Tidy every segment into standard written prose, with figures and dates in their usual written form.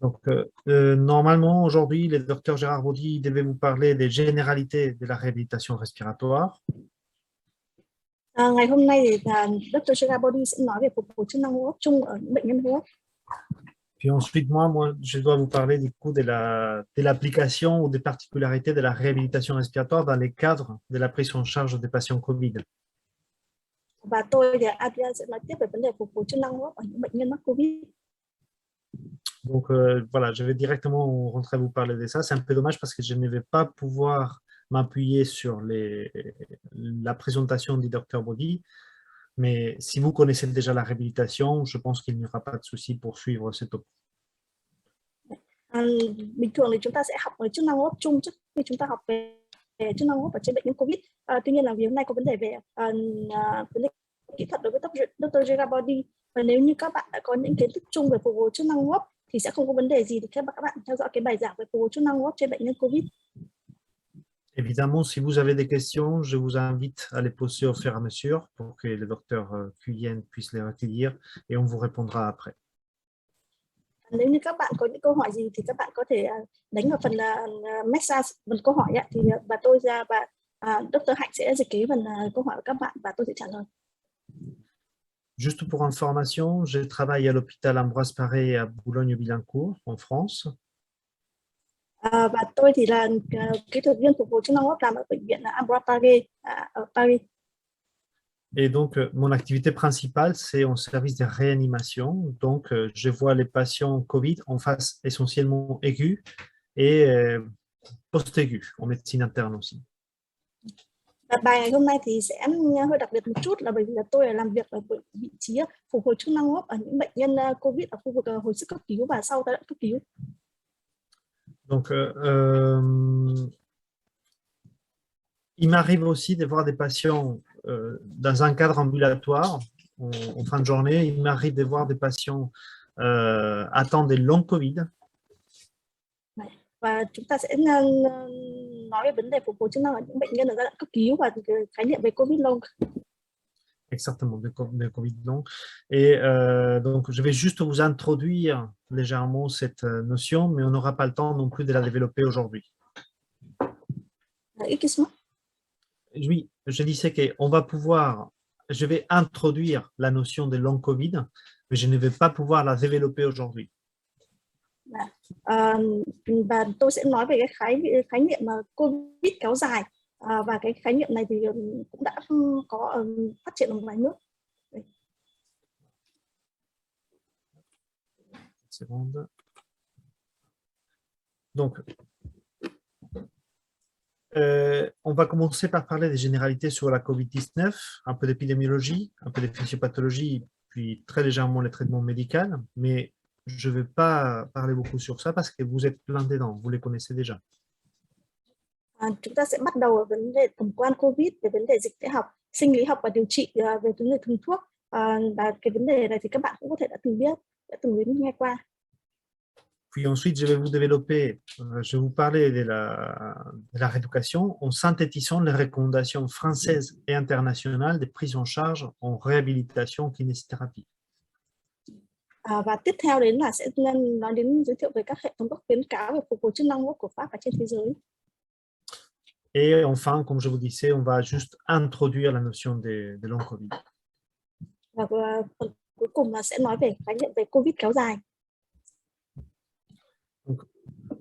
Donc, normalement, aujourd'hui, le docteur Gérard Baudy devait vous parler des généralités de la réhabilitation respiratoire. Ngày hôm nay thì Dr. Chirabody sẽ nói về phục hồi chức năng hô hấp chung ở những bệnh nhân hô hấp. Puis ensuite, moi, je dois vous parler du coup de l'application ou des particularités de la réhabilitation respiratoire dans les cadres de la prise en charge des patients COVID. Và tôi thì Adrian sẽ nói tiếp về vấn đề phục hồi chức năng hô hấp ở những bệnh nhân mắc COVID. Donc voilà, je vais directement rentrer à vous parler de ça. C'est un peu dommage parce que je ne vais pas pouvoir m'appuyer sur la présentation du docteur Baudy. Mais si vous connaissez déjà la réhabilitation, je pense qu'il n'y aura pas de souci pour suivre ce topic. Bình thường thì chúng ta sẽ học về chức năng hô hấp chung trước khi chúng ta học về chức năng hô hấp ở trên bệnh nhân COVID. Tuy nhiên là vì hôm nay có vấn đề về vấn đề kỹ thuật đối với Dr. Chirabody, và nếu như các bạn đã có những kiến thức chung về phục hồi chức năng hô hấp thì sẽ không có vấn đề gì thì các bạn theo dõi cái bài giảng về phục hồi chức năng hô hấp trên bệnh nhân COVID. Évidemment, si vous avez des questions, je vous invite à les poser au fur et à mesure pour que le docteur Cuyen puisse les recueillir et on vous répondra après. Nếu như các bạn có những câu hỏi gì thì các bạn có thể đánh vào phần message, phần câu hỏi thì và tôi ra và Dr. Hạnh sẽ dịch ký phần câu hỏi của các bạn và tôi sẽ trả lời. Juste pour information, je travaille à l'hôpital Ambroise Paré à Boulogne-Billancourt, en France. Và tôi thì là kỹ thuật viên phục hồi chức năng hô hấp làm ở bệnh viện Ambroise Paré ở Paris. Et donc, mon activité principale, c'est en service de réanimation. Donc, je vois les patients COVID en phase essentiellement aiguë et post-aiguë, en médecine interne aussi. Và bài ngày hôm nay thì sẽ hơi đặc biệt một chút là bởi vì là tôi làm việc ở vị trí phục hồi chức năng hô hấp ở những bệnh nhân COVID ở khu vực hồi sức cấp cứu và sau giai đoạn cấp cứu. Donc, il m'arrive aussi de voir des patients dans un cadre ambulatoire en fin de journée. Il m'arrive de voir des patients attendant des longs Covid. Và chúng ta sẽ nói về vấn đề phục hồi chức năng ở những bệnh nhân ở giai đoạn cấp cứu và khái niệm về COVID long. Exactement, de Covid long. Et donc, je vais juste vous introduire légèrement cette notion, mais on n'aura pas le temps non plus de la développer aujourd'hui. Excuse-moi. Oui, je disais qu'on va pouvoir, je vais introduire la notion de long Covid, mais je ne vais pas pouvoir la développer aujourd'hui. Và tôi sẽ nói về cái khái niệm mà COVID kéo dài và cái khái niệm này thì cũng đã có phát triển ở ngoài nước. Donc, on va commencer par parler des généralités sur la COVID-19, un peu d'épidémiologie, un peu de physiopathologie, puis très légèrement les traitements médicaux, mais je ne vais pas parler beaucoup sur ça parce que vous êtes plein dedans, vous les connaissez déjà. Chúng ta sẽ bắt đầu ở vấn đề tổng quan COVID, về vấn đề dịch tễ học, sinh lý học và điều trị, về vấn đề dùng thuốc. Và cái vấn đề này thì các bạn cũng có thể đã từng biết, đã từng nghe qua. Puis ensuite, je vais vous développer, je vais vous parler de la rééducation en synthétisant les recommandations françaises et internationales de prise en charge en réhabilitation kinésithérapie. Và tiếp theo đến là sẽ nói đến giới thiệu về các hệ thống các khuyến cáo về phục hồi chức năng hô hấp của Pháp và trên thế giới. Et enfin, comme je vous disais, on va juste introduire la notion de long Covid. Và phần cuối cùng là sẽ nói về khái niệm về COVID kéo dài. Donc,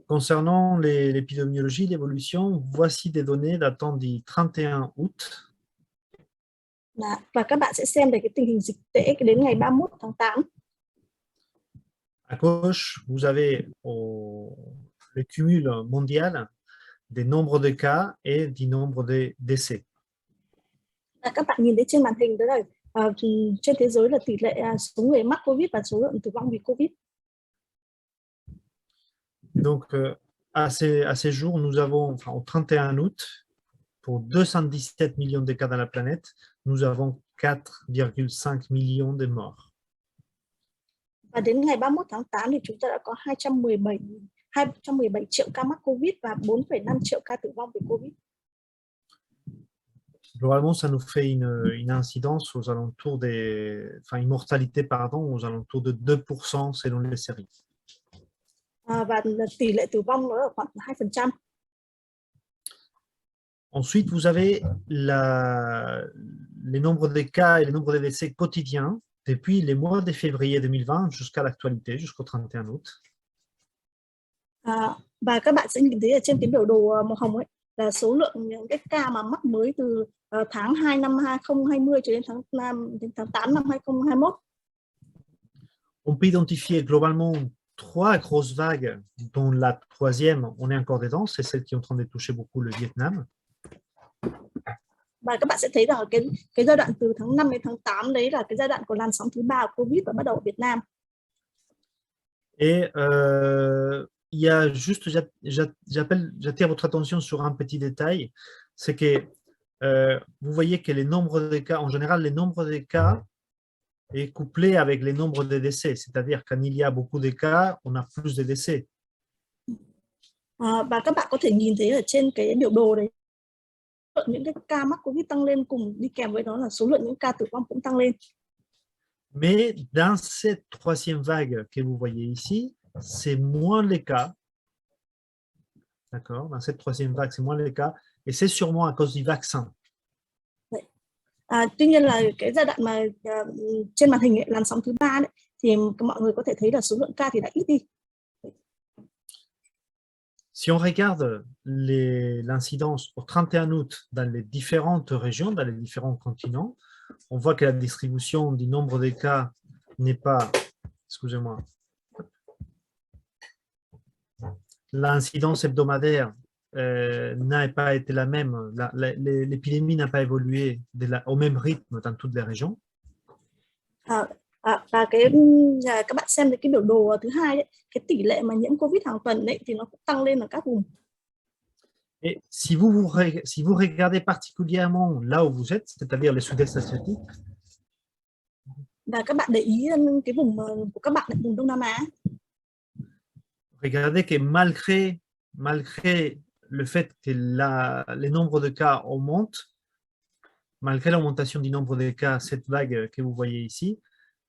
concernant l'épidémiologie, l'évolution, voici des données datant du 31 août. Và các bạn sẽ xem về cái tình hình dịch tễ đến ngày 31 tháng 8. À gauche, vous avez le cumul mondial des nombres de cas et du nombre de décès. Các bạn nhìn thấy trên màn hình đó là trên thế giới là tỷ lệ số người mắc COVID và số lượng tử vong vì COVID. Donc, à ces jours, nous avons, enfin, au 31 août, pour 217 millions de cas dans la planète, nous avons 4,5 millions de morts. Và đến ngày 31 tháng 8 thì chúng ta đã có 217 triệu ca mắc COVID và 4,5 triệu ca tử vong vì COVID. Globalement, ça nous fait une incidence aux alentours une mortalité, pardon, aux alentours de 2% selon les séries. và tỷ lệ tử vong nó ở khoảng 2%. Ensuite, vous avez les nombres de cas et les nombres de décès quotidiens depuis les mois de février 2020 jusqu'à l'actualité, jusqu'au 31 août. Và các bạn sẽ nhìn thấy ở trên cái biểu đồ màu hồng ấy là số lượng những cái ca mà mắc mới từ tháng 2 năm 2020 cho đến tháng 8 năm 2021. On peut identifier globalement 3 grosses vagues, dont la troisième, on est encore dedans, c'est celle qui est en train de toucher beaucoup le Vietnam. Và các bạn sẽ thấy rằng cái giai đoạn từ tháng 5 đến tháng 8 đấy là cái giai đoạn của làn sóng thứ 3 của Covid và bắt đầu ở Việt Nam. Et il y a juste, j'attire votre attention sur un petit détail, c'est que vous voyez que les nombres de cas, en général, les nombres de cas est couplé avec les nombres de décès, c'est-à-dire quand il y a beaucoup de cas, on a plus de décès. Và các bạn có thể nhìn thấy ở trên cái biểu đồ đấy, những cái ca mắc Covid tăng lên cùng đi kèm với đó là số lượng những ca tử vong cũng tăng lên. Mais dans cette troisième vague que vous voyez ici, c'est moins les cas. D'accord? Dans cette troisième vague, c'est moins les cas. Et c'est sûrement à cause du vaccin. Tuy nhiên là cái giai đoạn mà trên màn hình ấy, làn sóng thứ 3 đấy, thì mọi người có thể thấy là số lượng ca thì đã ít đi. Si on regarde l'incidence au 31 août dans les différentes régions, dans les différents continents, on voit que la distribution du nombre de cas n'est pas, excusez-moi, l'incidence hebdomadaire n'a pas été la même, l'épidémie n'a pas évolué au même rythme dans toutes les régions. Và các bạn xem cái biểu đồ thứ hai đấy, cái tỷ lệ mà nhiễm Covid hàng tuần đấy thì nó cũng tăng lên ở các vùng. Et si vous regardez particulièrement là où vous êtes, c'est-à-dire les sud-est asiatiques, và các bạn để ý cái vùng của các bạn ở vùng Đông Nam Á, regardez que malgré le fait que les nombres de cas augmentent, malgré l'augmentation du nombre de cas, cette vague que vous voyez ici,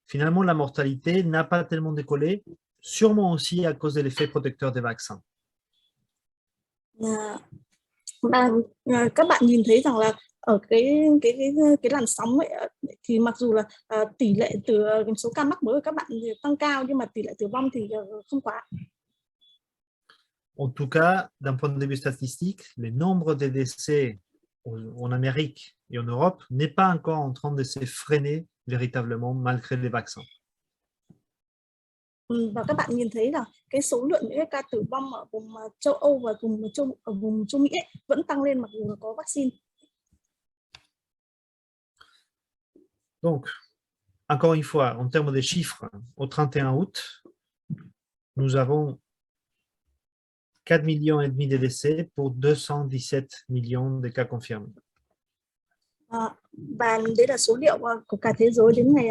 finalement la mortalité n'a pas tellement décollé, sûrement aussi à cause de l'effet protecteur des vaccins. Các bạn nhìn thấy rằng là ở cái làn sóng ấy, thì mặc dù là tỷ lệ số ca mắc mới của các bạn tăng cao nhưng mà tỷ lệ tử vong thì không quá. En tout cas, d'un point de vue statistique, le nombre de décès en Amérique et en Europe n'est pas encore en train de se freiner véritablement malgré les vaccins. Và các bạn nhìn thấy là cái số lượng những cái ca tử vong ở vùng châu Âu và vùng Trung Mỹ ấy, vẫn tăng lên mặc dù là có vaccine. Donc, encore une fois, en termes de chiffres, au 31 août, nous avons 4,5 millions de décès pour 217 millions de cas confirmés. Và đấy là số liệu của cả thế giới đến ngày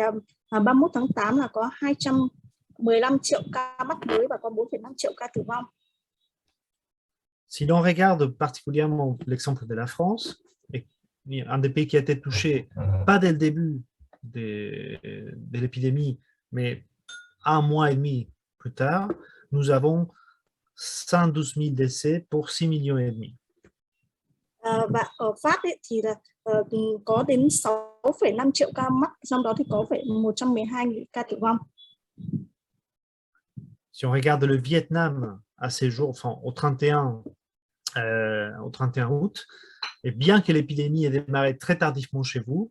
31 tháng 8 là có 215 triệu ca mắc mới và có 4,5 triệu ca tử vong. Si l'on regarde particulièrement l'exemple de la France, un des pays qui a été touché, pas dès le début de l'épidémie, mais un mois et demi plus tard, nous avons 112 000 décès pour 6,5 millions. Và ở Pháp ấy, thì là có đến 6,5 triệu ca mắc, trong đó thì có 112.000 ca tử vong. Si on regarde le Vietnam à ces jours, enfin au 31 août, et bien que l'épidémie ait démarré très tardivement chez vous,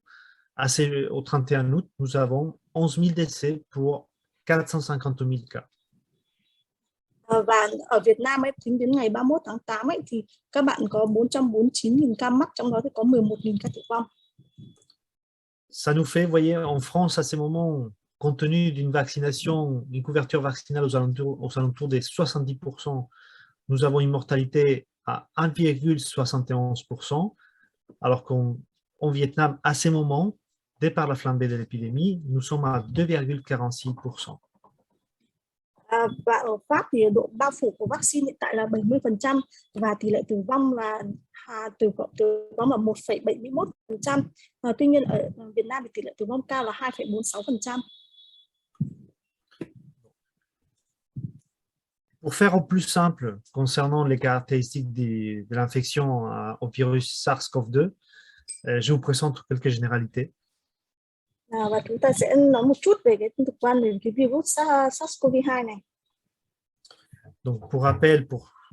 au 31 août, nous avons 11 000 décès pour 450 000 cas. Và ở Việt Nam ấy, tính đến ngày 31 tháng 8 ấy, thì các bạn có 449.000 ca mắc, trong đó thì có 11.000 ca tử vong. Ça nous fait, vous voyez, en France, à ces moments, compte tenu d'une vaccination, une couverture vaccinale aux alentours des 70%, nous avons une mortalité à 1,71%, alors qu'en Vietnam, à ces moments, dès par la flambée de l'épidémie, nous sommes à 2,46%. Và ở Pháp thì độ bao phủ của vaccine hiện tại là 70% và tỷ lệ tử vong là tử vong là 1,71%. Tuy nhiên ở Việt Nam thì tỷ lệ tử vong cao là 2,46%. Pour faire au plus simple concernant les caractéristiques de l'infection au virus SARS-CoV-2, je vous présente quelques généralités. Và chúng ta sẽ nói một chút về cái thực quan về cái virus SARS-CoV-2 này. Donc, pour rappel,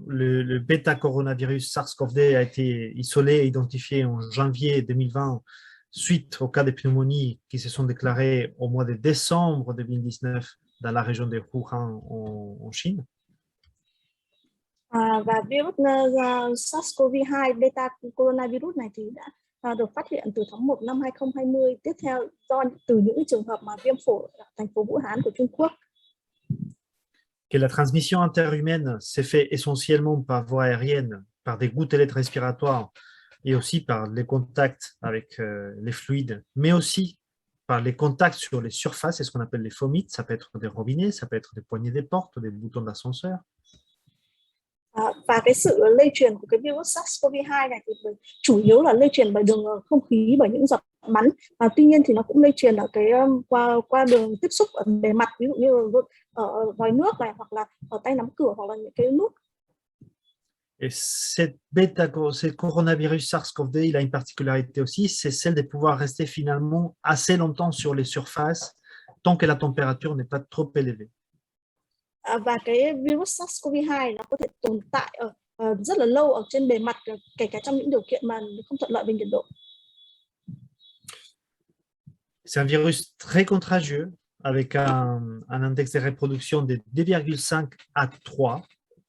le bêta-coronavirus SARS-CoV-2 a été isolé et identifié en janvier 2020 suite aux cas de pneumonie qui se sont déclarés au mois de décembre 2019 dans la région de Wuhan en Chine. Và virus SARS-CoV-2 beta coronavirus này thì đã được phát hiện từ tháng 1 năm 2020, tiếp theo từ những trường hợp mà viêm phổi ở thành phố Vũ Hán của Trung Quốc. Que la transmission interhumaine s'est faite essentiellement par voie aérienne, par des gouttelettes respiratoires et aussi par les contacts avec les fluides, mais aussi par les contacts sur les surfaces, c'est ce qu'on appelle les fomites, ça peut être des robinets, ça peut être des poignées des portes, des boutons d'ascenseur. Và cái sự lây truyền của cái virus SARS-CoV-2 này thì chủ yếu là lây truyền bởi đường không khí, bởi những giọt bắn. Tuy nhiên thì nó cũng lây truyền ở cái qua đường tiếp xúc ở bề mặt, ví dụ như ở vòi nước này, hoặc là ở tay nắm cửa, hoặc là những cái nút. Et ce coronavirus SARS-CoV-2, il a une particularité aussi, c'est celle de pouvoir rester finalement assez longtemps sur les surfaces tant que la température n'est pas trop élevée. Và cái virus SARS-CoV-2 nó có thể tồn tại rất là lâu ở trên bề mặt, kể cả trong những điều kiện mà không thuận lợi về nhiệt độ. C'est un virus très contagieux avec un index de reproduction de 2,5 à 3.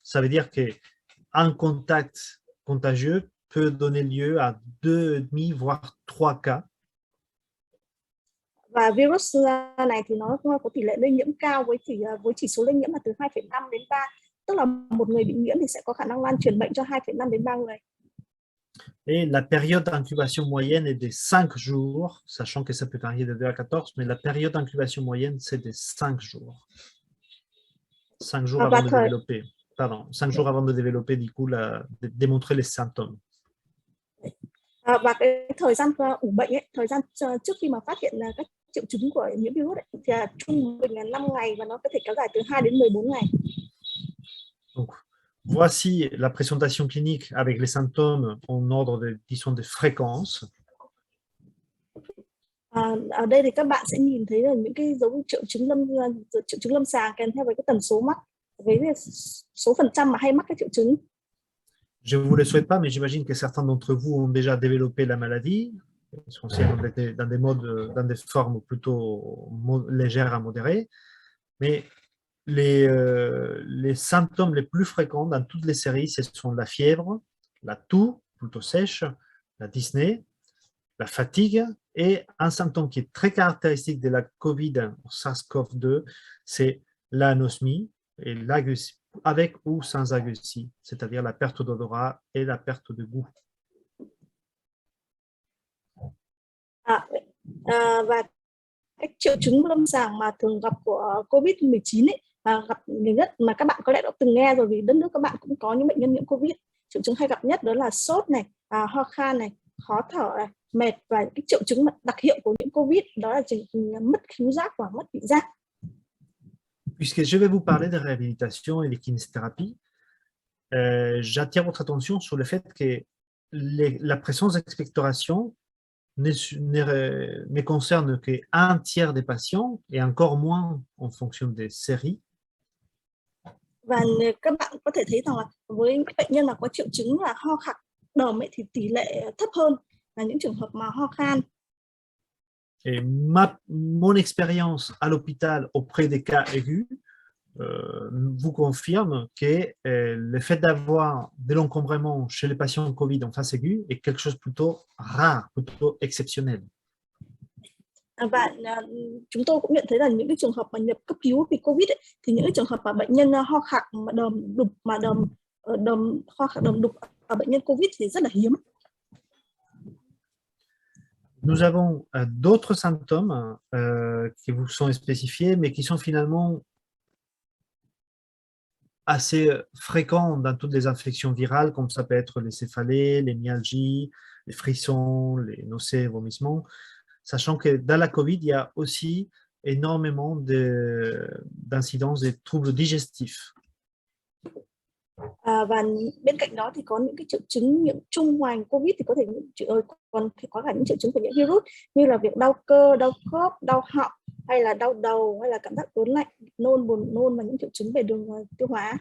Ça veut dire qu'un contact contagieux peut donner lieu à 2,5 voire 3 cas. Và virus này thì nó có tỷ lệ lây nhiễm cao với chỉ số lây nhiễm là từ 2,5 đến 3, tức là một người bị nhiễm thì sẽ có khả năng lan truyền bệnh cho 2,5 đến 3 người. Et la période d'incubation moyenne est de 5 jours, sachant que ça peut varier de 2 à 14, mais la période d'incubation moyenne, c'est de 5 jours. 5 jours avant de développer. Pardon, 5 jours avant de développer, du coup, de démontrer les symptômes. Và cái thời gian ủ bệnh ấy, thời gian trước khi mà phát hiện các triệu chứng của nhiễm virus ấy, thì trung bình là 5 ngày và nó có thể kéo dài từ 2 đến 14 ngày. Donc, voici la présentation clinique avec les symptômes en ordre de, disons, de fréquence. Ở đây thì các bạn sẽ nhìn thấy là những cái triệu chứng lâm sàng kèm theo với cái tần số mắc, với số phần trăm mà hay mắc các triệu chứng. Je ne vous le souhaite pas, mais j'imagine que certains d'entre vous ont déjà développé la maladie. Ils sont dans des formes plutôt légères à modérées. Mais les symptômes les plus fréquents dans toutes les séries, ce sont la fièvre, la toux, plutôt sèche, la dyspnée, la fatigue, et un symptôme qui est très caractéristique de la COVID SARS-CoV-2, c'est l'anosmie et l'agueusie, avec ou sans agueusie, c'est-à-dire la perte d'odorat et la perte de goût. Và các triệu chứng lâm sàng mà thường gặp của COVID-19 ấy, gặp nhiều nhất mà các bạn có lẽ đã từng nghe rồi, vì đất nước các bạn cũng có những bệnh nhân nhiễm COVID. Triệu chứng hay gặp nhất đó là sốt này, ho khan này, khó thở này, mệt, và cái triệu chứng đặc hiệu của nhiễm COVID đó là mất khứu giác và mất vị giác. Puisque je vais vous parler de réhabilitation et de kinésithérapie, j'attire votre attention sur le fait que la présence d'expectoration ne concerne qu'un tiers des patients et encore moins en fonction des séries. Và các bạn có thể thấy rằng là với những bệnh nhân mà có triệu chứng là ho khạc đờm ấy, thì tỷ lệ thấp hơn là những trường hợp mà ho khan. Et mon expérience à l'hôpital auprès des cas aigus vous confirme que le fait d'avoir de l'encombrement chez les patients Covid en phase aiguë est quelque chose de plutôt rare, plutôt exceptionnel. Và chúng tôi cũng nhận thấy là những cái trường hợp mà nhập cấp cứu vì Covid ấy, thì những cái trường hợp mà bệnh nhân ho khạc mà đờm đục ho khạc đờm đục ở bệnh nhân Covid thì rất là hiếm. Nous avons d'autres symptômes qui vous sont spécifiés, mais qui sont finalement assez fréquents dans toutes les infections virales, comme ça peut être les céphalées, les myalgies, les frissons, les nausées, vomissements, sachant que dans la COVID, il y a aussi énormément d'incidences de troubles digestifs. Và bên cạnh đó thì có những cái triệu chứng nhiễm chung ngoài COVID thì có thể còn có cả những triệu chứng của những virus như là việc đau cơ, đau khớp, đau họng hay là đau đầu hay là cảm giác ớn lạnh, nôn, buồn nôn và những triệu chứng về đường tiêu hóa.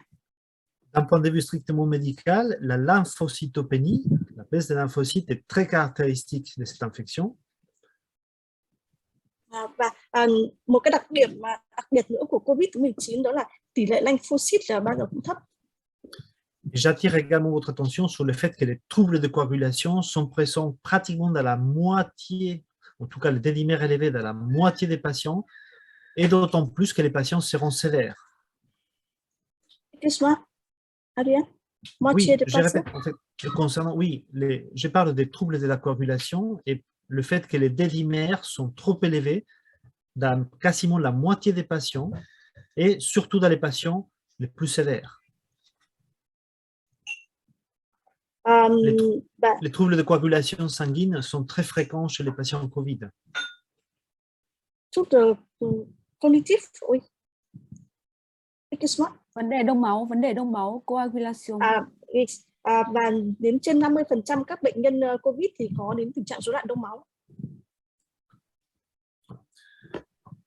D'un point de vue strictement médical, la lymphocytopénie, la baisse des lymphocytes est très caractéristique de cette infection. Và một cái đặc điểm nữa của COVID-19 đó là tỷ lệ lymphocyte là bao giờ cũng thấp. J'attire également votre attention sur le fait que les troubles de coagulation sont présents pratiquement dans la moitié, en tout cas le dédimère élevé dans la moitié des patients, et d'autant plus que les patients seront sévères. Excuse-moi, Adrien. Oui, je répète, en fait, concernant, oui, je parle des troubles de la coagulation et le fait que les dédimères sont trop élevés dans quasiment la moitié des patients et surtout dans les patients les plus sévères. Les troubles de coagulation sanguine sont très fréquents chez les patients Covid. Troubles cognitifs, oui. Excuse-moi. Vấn đề đông máu, coagulation. Và đến trên 50% các bệnh nhân COVID thì có đến tình trạng rối loạn đông máu.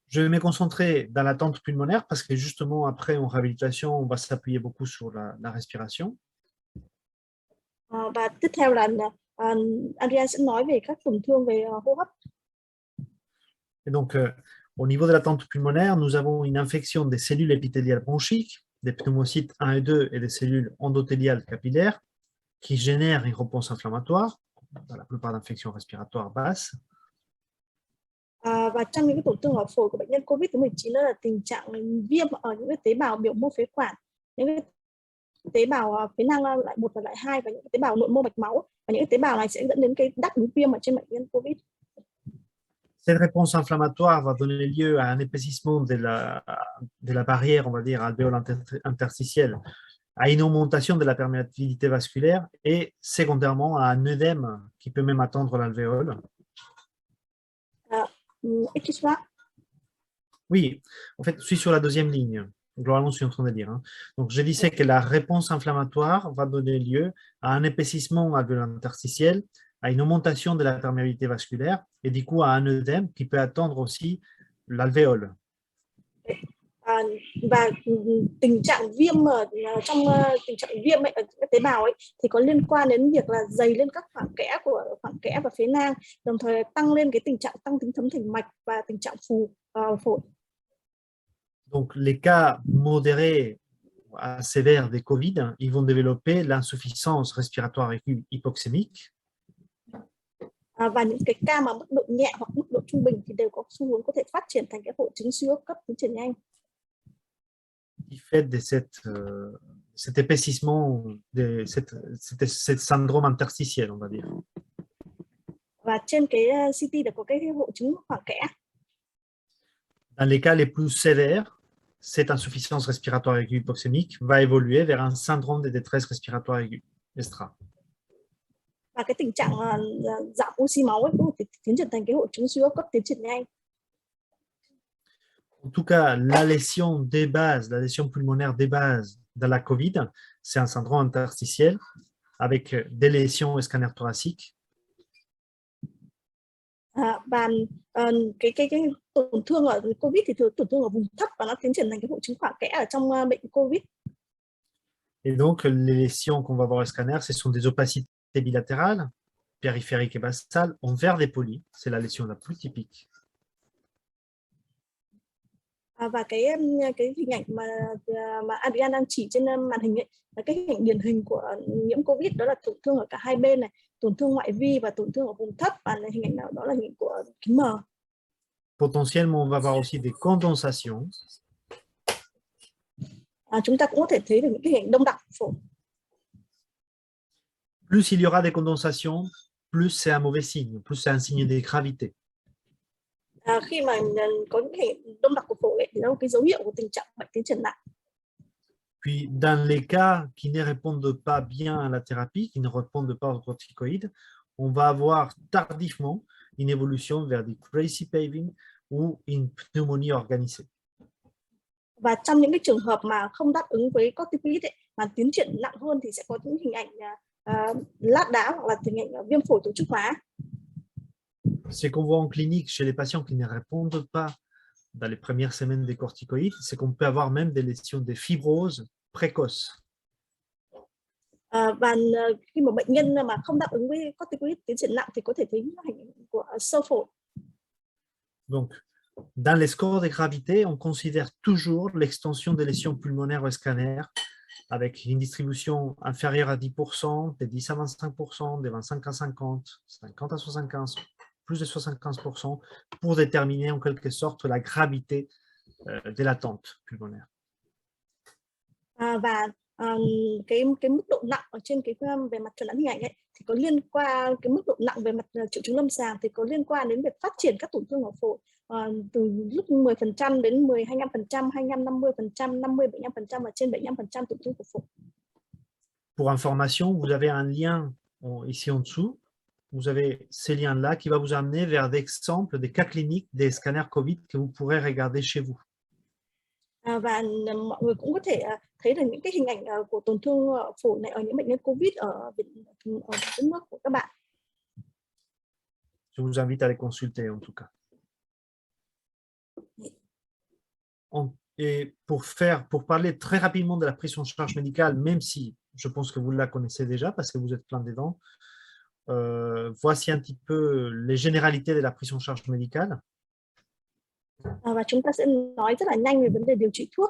Je vais me concentrer dans l'attente pulmonaire parce que justement après en réhabilitation, on va s'appuyer beaucoup sur la respiration. Và tiếp theo là Adrien sẽ nói về các tổn thương về hô hấp. Et donc, au niveau de l'attente pulmonaire, nous avons une infection des cellules épithéliales bronchiques, des pneumocytes 1 et 2 et des cellules endothéliales capillaires qui génèrent une réponse inflammatoire dans la plupart d'infections respiratoires basses. Và trong những cái tổn thương ở phổi của bệnh nhân COVID-19 đó là tình trạng viêm ở những cái tế bào biểu mô phế quản, những cái tế bào phế nang loại 1 và loại 2 và những cái tế bào nội mô mạch máu, và những cái tế bào này sẽ dẫn đến cái đáp ứng viêm ở trên bệnh nhân COVID. Cette réponse inflammatoire va donner lieu à un épaississement de la barrière, on va dire, alvéole interstitielle, à une augmentation de la perméabilité vasculaire et secondairement à un œdème qui peut même atteindre l'alvéole. Oui, en fait, je suis sur la deuxième ligne. Globalement, je suis en train de dire. Hein. Donc, je disais que la réponse inflammatoire va donner lieu à un épaississement alvéolaire interstitiel, à une augmentation de la perméabilité vasculaire et du coup à un œdème qui peut atteindre aussi l'alvéole. Và tình trạng viêm trong tình trạng viêm ở các tế bào ấy thì có liên quan đến việc là dày lên các khoảng kẽ và phế nang, đồng thời tăng lên cái tình trạng tăng tính thấm thành mạch và tình trạng phù phổi. Donc les cas modérés à sévères des Covid, ils vont développer l'insuffisance respiratoire aiguë hypoxémique. Và những cái ca mà mức độ nhẹ hoặc mức độ trung bình thì đều có xu hướng có thể phát triển thành cái hội chứng suy hô hấp cấp tiến triển nhanh. Qui fait de cet épaississement, de cet syndrome interstitiel, on va dire. Và trên cái CT đã có cái hội chứng khoảng kẽ. Dans les cas les plus sévères, cette insuffisance respiratoire aiguë hypoxémique va évoluer vers un syndrome de détresse respiratoire aiguë, ESTRA. Và cái tình trạng giảm oxy máu ấy cũng tiến triển thành cái hội chứng suy hô hấp cấp tiến triển nhanh. En tout cas, la lésion des bases, la lésion pulmonaire des bases dans la COVID, c'est un syndrome interstitiel avec des lésions au scanner thoracique. Và cái tổn thương ở COVID thì tổn thương ở vùng thấp và nó tiến triển thành cái hội chứng khoảng kẽ ở trong bệnh COVID. Et donc, les lésions qu'on va voir au scanner, ce sont des opacités bilatérales, périphériques et bassales, en verre dépoli. C'est la lésion la plus typique. Và cái hình ảnh mà Adrian đang chỉ trên màn hình ấy là cái hình ảnh điển hình của nhiễm COVID, đó là tổn thương ở cả hai bên này, tổn thương ngoại vi và tổn thương ở vùng thấp, và hình ảnh nào đó là hình ảnh của kính mờ. Potentiellement, on va avoir aussi des condensations. Chúng ta cũng có thể thấy được những cái hình ảnh đông đặc phổi. Plus il y aura des condensations, plus c'est un mauvais signe, plus c'est un signe de gravité. Khi mà có những hình đông đặc của phổi ấy, thì nó là cái dấu hiệu của tình trạng bệnh tiến triển nặng. Puis, dans les cas qui ne répondent pas bien à la thérapie, qui ne répondent pas aux corticoïdes, on va avoir tardivement une évolution vers du crazy paving ou une pneumonie organisée. Và trong những cái trường hợp mà không đáp ứng với corticoid mà tiến triển nặng hơn thì sẽ có những hình ảnh lát đá hoặc là hình ảnh viêm phổi tổ chức hóa. Ce qu'on voit en clinique chez les patients qui ne répondent pas dans les premières semaines des corticoïdes, c'est qu'on peut avoir même des lésions, des fibroses précoces. Và khi mà bệnh nhân mà không đáp ứng với corticoid tiến triển nặng thì có thể thấy hình ảnh của xơ phổi. Donc, dans les scores de gravité, on considère toujours l'extension des lésions pulmonaires au scanner avec une distribution inférieure à 10%, de 10 à 25%, de 25 à 50, 50 à 75, plus de 75% pour déterminer en quelque sorte la gravité de l'attente pulmonaire. Và cái mức độ nặng ở trên cái về mặt chuẩn đoán hình ảnh ấy thì có liên quan, cái mức độ nặng về mặt triệu chứng lâm sàng thì có liên quan đến việc phát triển các tổn thương ở phổi từ lúc 10% đến 10, 25%, 25, 50%, 50, 75% và trên 75% tổn thương của phổi. Pour information, vous avez un lien ici en dessous. Vous avez ces liens-là qui va vous amener vers des exemples, des cas cliniques, des scanners COVID que vous pourrez regarder chez vous. Và mọi người cũng có thể thấy được những cái hình ảnh của tổn thương phổi này ở những bệnh nhân COVID ở đất nước của các bạn. Je vous invite à les consulter en tout cas. Et pour parler très rapidement de la prise en charge médicale, même si je pense que vous la connaissez déjà parce que vous êtes plein dedans, voici un petit peu les généralités de la prise en charge médicale. Và chúng ta sẽ nói rất là nhanh về vấn đề điều trị thuốc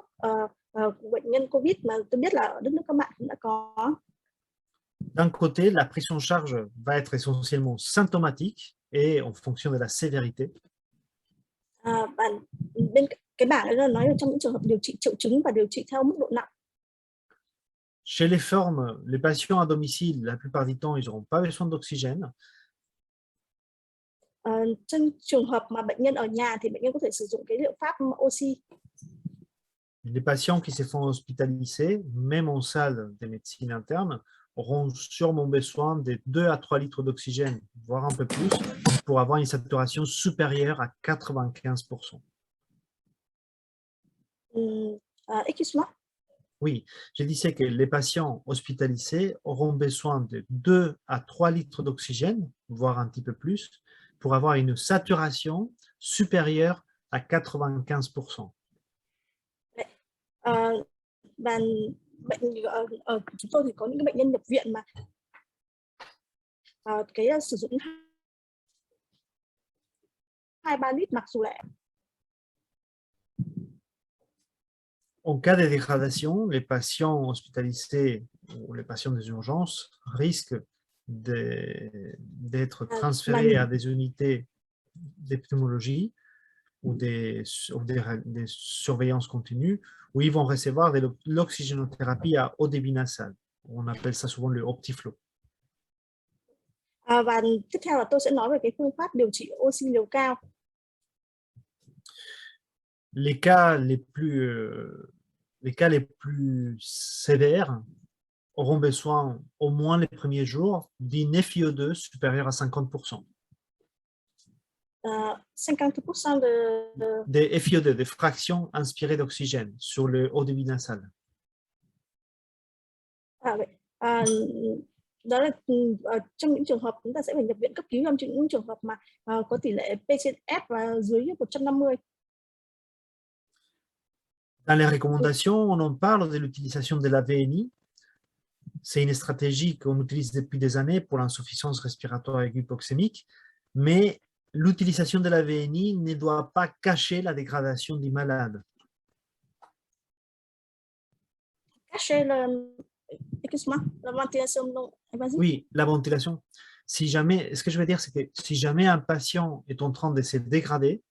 của bệnh nhân COVID mà tôi biết là ở đất nước các bạn cũng đã có. D'un côté, la prise en charge va être essentiellement symptomatique et en fonction de la sévérité. Và bên cái bảng ấy là nói là trong những trường hợp điều trị triệu chứng và điều trị theo mức độ nặng. Chez les formes, les patients à domicile, la plupart du temps, ils n'auront pas besoin d'oxygène. Trong trường hợp mà bệnh nhân ở nhà thì bệnh nhân có thể sử dụng cái liệu pháp oxy. Les patients qui se font hospitaliser, même en salle de médecine interne, auront sûrement besoin de 2 à 3 litres d'oxygène, voire un peu plus, pour avoir une saturation supérieure à 95%. Excuse-moi. Oui, je disais que les patients hospitalisés auront besoin de 2 à 3 litres d'oxygène, voire un petit peu plus, pour avoir une saturation supérieure à 95%. Và ở chúng tôi thì có những cái bệnh nhân nhập viện mà cái sử dụng 2-3 lít mặc dù là En cas de dégradation, les patients hospitalisés ou les patients des urgences risquent d'être transférés à des unités d'épidémiologie ou des surveillances continues où ils vont recevoir de l'oxygénothérapie à haut débit nasal. On appelle ça souvent le Optiflow. Và tiếp theo là tôi sẽ nói về cái phương pháp điều trị oxy liều cao. Les cas les plus sévères auront besoin, au moins les premiers jours, d'une FiO2 supérieure à 50%. 50% Des FiO2, des fractions inspirées d'oxygène sur le haut débit nasal. Đó là trong những trường hợp chúng ta sẽ phải nhập viện cấp cứu trong những trường hợp mà có tỷ lệ P/F và dưới 150. Dans les recommandations, on en parle de l'utilisation de la VNI. C'est une stratégie qu'on utilise depuis des années pour l'insuffisance respiratoire aiguë hypoxémique, mais l'utilisation de la VNI ne doit pas cacher la dégradation du malade. Cacher la ventilation, non. Oui, la ventilation. Si jamais, ce que je veux dire, c'est que si jamais un patient est en train de se dégrader,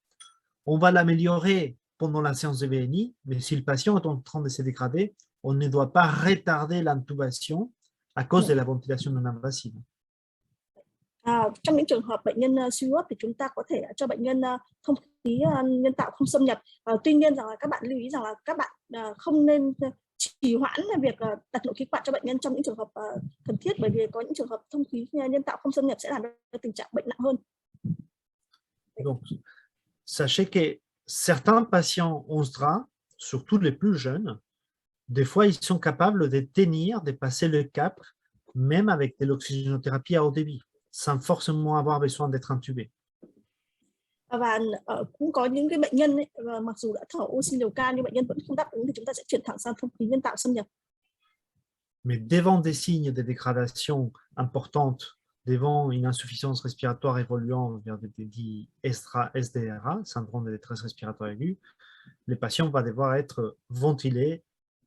on va l'améliorer pendant la séance de VNI, mais si le patient est en train de se dégrader, on ne doit pas retarder l'intubation à cause de la ventilation non invasive. Trong những trường hợp bệnh nhân suy hô hấp thì chúng ta có thể cho bệnh nhân thông khí nhân tạo không xâm nhập. Tuy nhiên rằng là các bạn lưu ý rằng là các bạn không nên trì hoãn việc đặt nội khí quản cho bệnh nhân trong những trường hợp cần thiết, bởi vì có những trường hợp thông khí nhân tạo không xâm nhập sẽ làm cho tình trạng bệnh nặng hơn. Donc, sachez que certains patients 11 draps surtout les plus jeunes, des fois, ils sont capables de tenir, de passer le cap, même avec de l'oxygénothérapie à haut débit, sans forcément avoir besoin d'être intubé. Và cũng có những cái bệnh nhân ấy, mặc dù đã thở oxy liều cao nhưng bệnh nhân vẫn không đáp ứng thì chúng ta sẽ chuyển thẳng sang thông khí nhân tạo xâm nhập. Mais devant des signes de dégradation importante, devant une insuffisance respiratoire évoluant vers des dits SDRA, syndrome de détresse respiratoire aiguë, les patients vont devoir être ventilés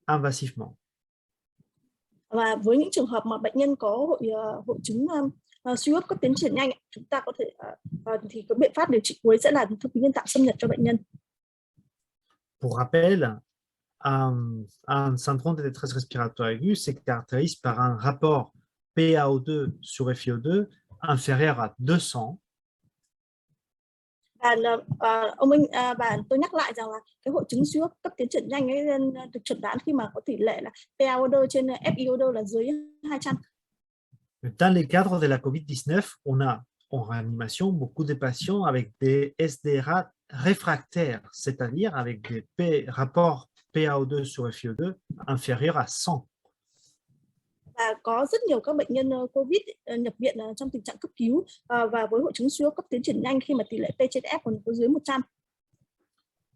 invasivement. Và với những trường hợp mà bệnh nhân có hội chứng suy hô hấp cấp tiến triển nhanh, chúng ta có thể thì cái biện pháp điều trị cuối sẽ là thông khí nhân tạo xâm nhập cho bệnh nhân. Pour rappel, un syndrome de détresse respiratoire aiguë se caractérise par un rapport PaO2 sur FiO2 inférieur à 200. Và tôi nhắc lại rằng là cái hội chứng suy hô hấp cấp tiến triển nhanh ấy được chẩn đoán khi mà có tỷ lệ là PaO2 trên FiO2 là dưới 200. Dans les cadres de la COVID-19, on a en réanimation beaucoup de patients avec des SDRA réfractaires, c'est-à-dire avec des rapports PaO2 sur FiO2 inférieurs à 100. Và có rất nhiều các bệnh nhân COVID nhập viện trong tình trạng cấp cứu và với hội chứng suy hô hấp cấp tiến triển nhanh khi mà tỷ lệ P trên F còn có dưới 100.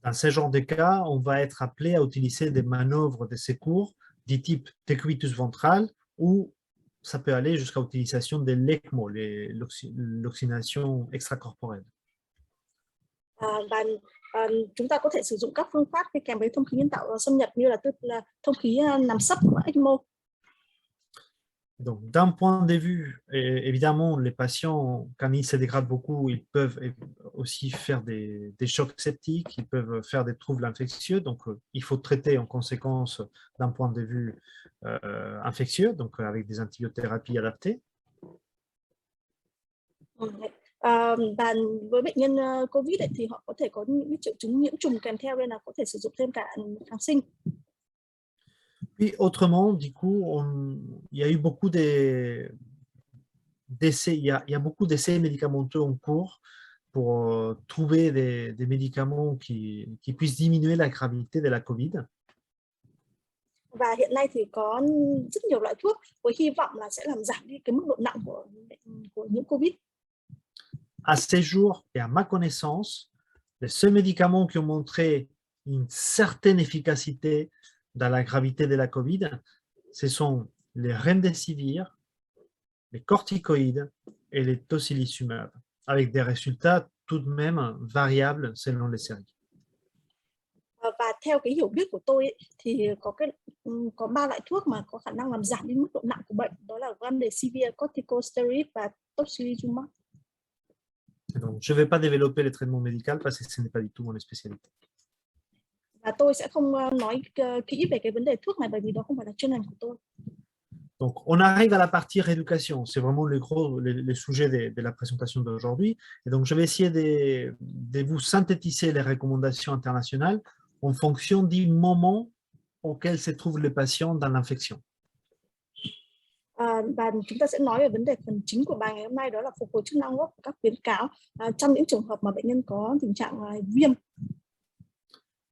Dans ce genre de cas, on va être appelé à utiliser des manœuvres de secours du type décubitus ventral ou ça peut aller jusqu'à l'utilisation de l'ECMO, l'oxygénation extracorporelle. Và chúng ta có thể sử dụng các phương pháp đi kèm với thông khí nhân tạo xâm nhập như là thông khí nằm sấp của ECMO. Donc, d'un point de vue, évidemment, les patients, quand ils se dégradent beaucoup, ils peuvent aussi faire des chocs septiques, ils peuvent faire des troubles infectieux. Donc, il faut traiter en conséquence d'un point de vue infectieux, donc avec des antibiothérapies adaptées. Và với bệnh nhân COVID thì họ có thể có những triệu chứng nhiễm trùng kèm theo nên là có thể sử dụng thêm cả kháng sinh. Puis autrement, du coup, il y a eu beaucoup d'essais, il y a beaucoup d'essais médicamenteux en cours pour trouver des médicaments qui puissent diminuer la gravité de la COVID. Và hiện nay thì có rất nhiều loại thuốc với hy vọng là sẽ làm giảm đi cái mức độ nặng của nhiễm COVID. À ces jours et à ma connaissance, les seuls médicaments qui ont montré une certaine efficacité dans la gravité de la COVID, ce sont les remdesivir, les corticoïdes et les tocilizumab, avec des résultats tout de même variables selon les séries. Và theo cái hiểu biết của tôi ấy, thì có 3 loại thuốc mà có khả năng làm giảm đi mức độ nặng của bệnh, đó là remdesivir, corticosteroid và tocilizumab. Donc, je ne vais pas développer les traitements médicaux parce que ce n'est pas du tout mon spécialité. Và tôi sẽ không nói kỹ về cái vấn đề thuốc này bởi vì đó không phải là chuyên ngành của tôi. Donc, on arrive à la partie rééducation. C'est vraiment le sujet de la présentation d'aujourd'hui. Et donc, je vais essayer de vous synthétiser les recommandations internationales en fonction du moment auquel se trouve le patient dans l'infection. Và chúng ta sẽ nói về vấn đề phần chính của bài ngày hôm nay, đó là phục hồi chức năng hô hấp, các khuyến cáo trong những trường hợp mà bệnh nhân có tình trạng viêm.